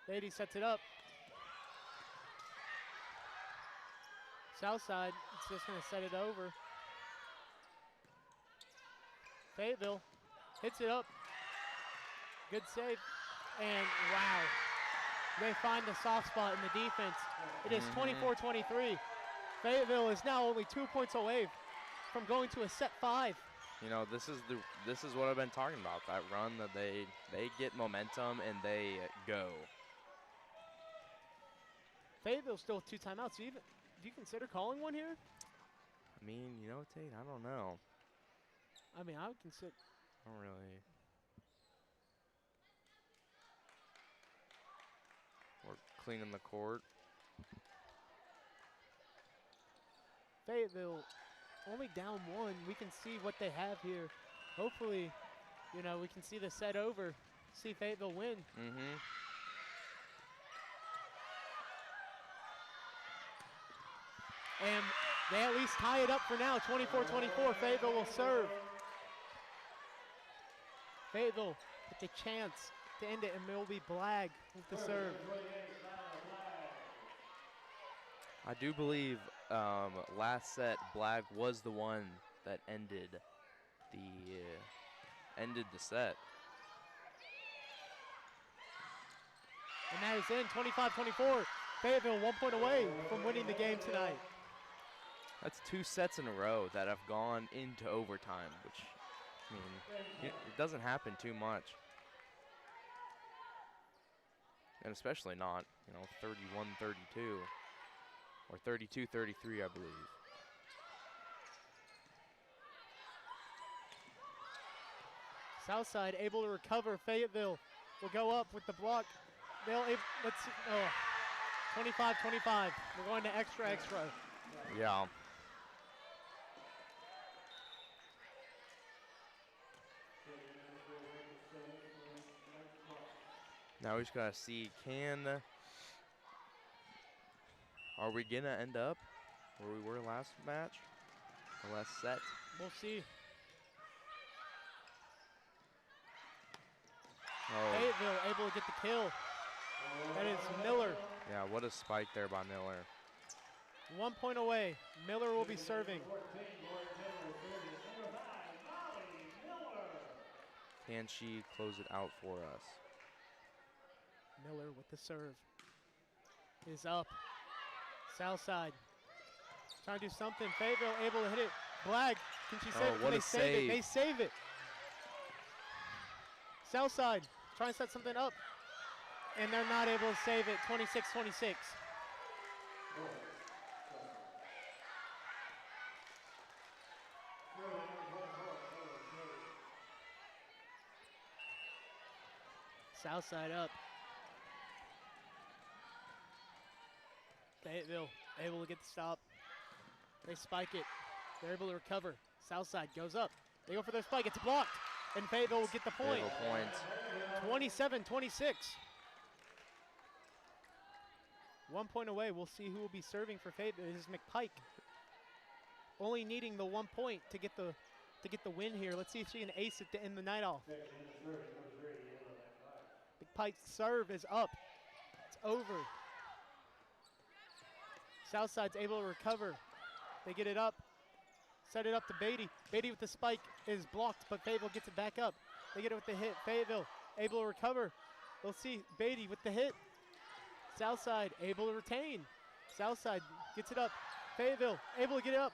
Beatty sets it up. Southside is just going to set it over. Fayetteville hits it up. Good save. And wow. They find the soft spot in the defense. It is 24-23. Fayetteville is now only 2 points away from going to a set 5. You know, this is what I've been talking about. That run that they get momentum and they go. Fayetteville still with 2 timeouts. Do you consider calling one here? I mean, you know, Tate, I don't know. I mean, I would consider. I don't really. We're cleaning the court. Fayetteville only down 1. We can see what they have here. Hopefully, you know, we can see the set over. See Fayetteville win. Mm-hmm. And they at least tie it up for now, 24-24. Fayetteville will serve. Fayetteville with the chance to end it, and it will be Blagg with the serve. I do believe last set Blagg was the one that ended the set. And that is in 25-24. Fayetteville 1 point away from winning the game tonight. That's 2 sets in a row that have gone into overtime, which, I mean, it doesn't happen too much. And especially not, you know, 31-32 or 32-33, I believe. Southside able to recover. Fayetteville will go up with the block. Let's see. Oh, 25-25. We're going to extra. Yeah. Now we just gotta see, are we gonna end up where we were last match, or last set? We'll see. Oh. Fayetteville able to get the kill. That is Miller. Yeah, what a spike there by Miller. 1 point away. Miller will be serving. Can she close it out for us? Miller with the serve. Is up. Southside trying to do something. Fayetteville able to hit it. Blagg, can she save it? What They a save it. save. They save it. Southside trying to set something up. And they're not able to save it. 26-26. Southside up. Fayetteville able to get the stop. They spike it. They're able to recover. Southside goes up. They go for their spike. It's blocked. And Fayetteville will get the point. Fayetteville point. 27-26. 1 point away. We'll see who will be serving for Fayetteville. This is McPike. Only needing the 1 point to get the win here. Let's see if she can ace it to end the night off. McPike's serve is up. It's over. Southside's able to recover. They get it up. Set it up to Beatty. Beatty with the spike is blocked, but Fayetteville gets it back up. They get it with the hit. Fayetteville able to recover. We'll see Beatty with the hit. Southside able to retain. Southside gets it up. Fayetteville able to get it up.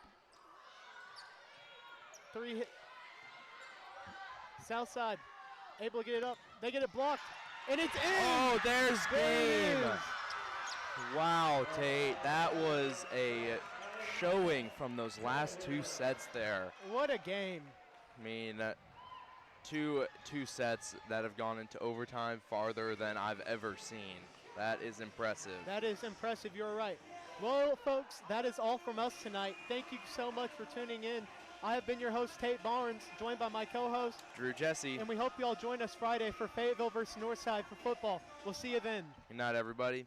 3 hit. Southside able to get it up. They get it blocked, and it's in. Oh, there's There it game. is. Wow, Tate, that was a showing from those last 2 sets there. What a game. I mean, two sets that have gone into overtime farther than I've ever seen. That is impressive. That is impressive. You're right. Well, folks, that is all from us tonight. Thank you so much for tuning in. I have been your host, Tate Barnes, joined by my co-host, Drew Jesse. and we hope you all join us Friday for Fayetteville versus Northside for football. We'll see you then. Good night, everybody.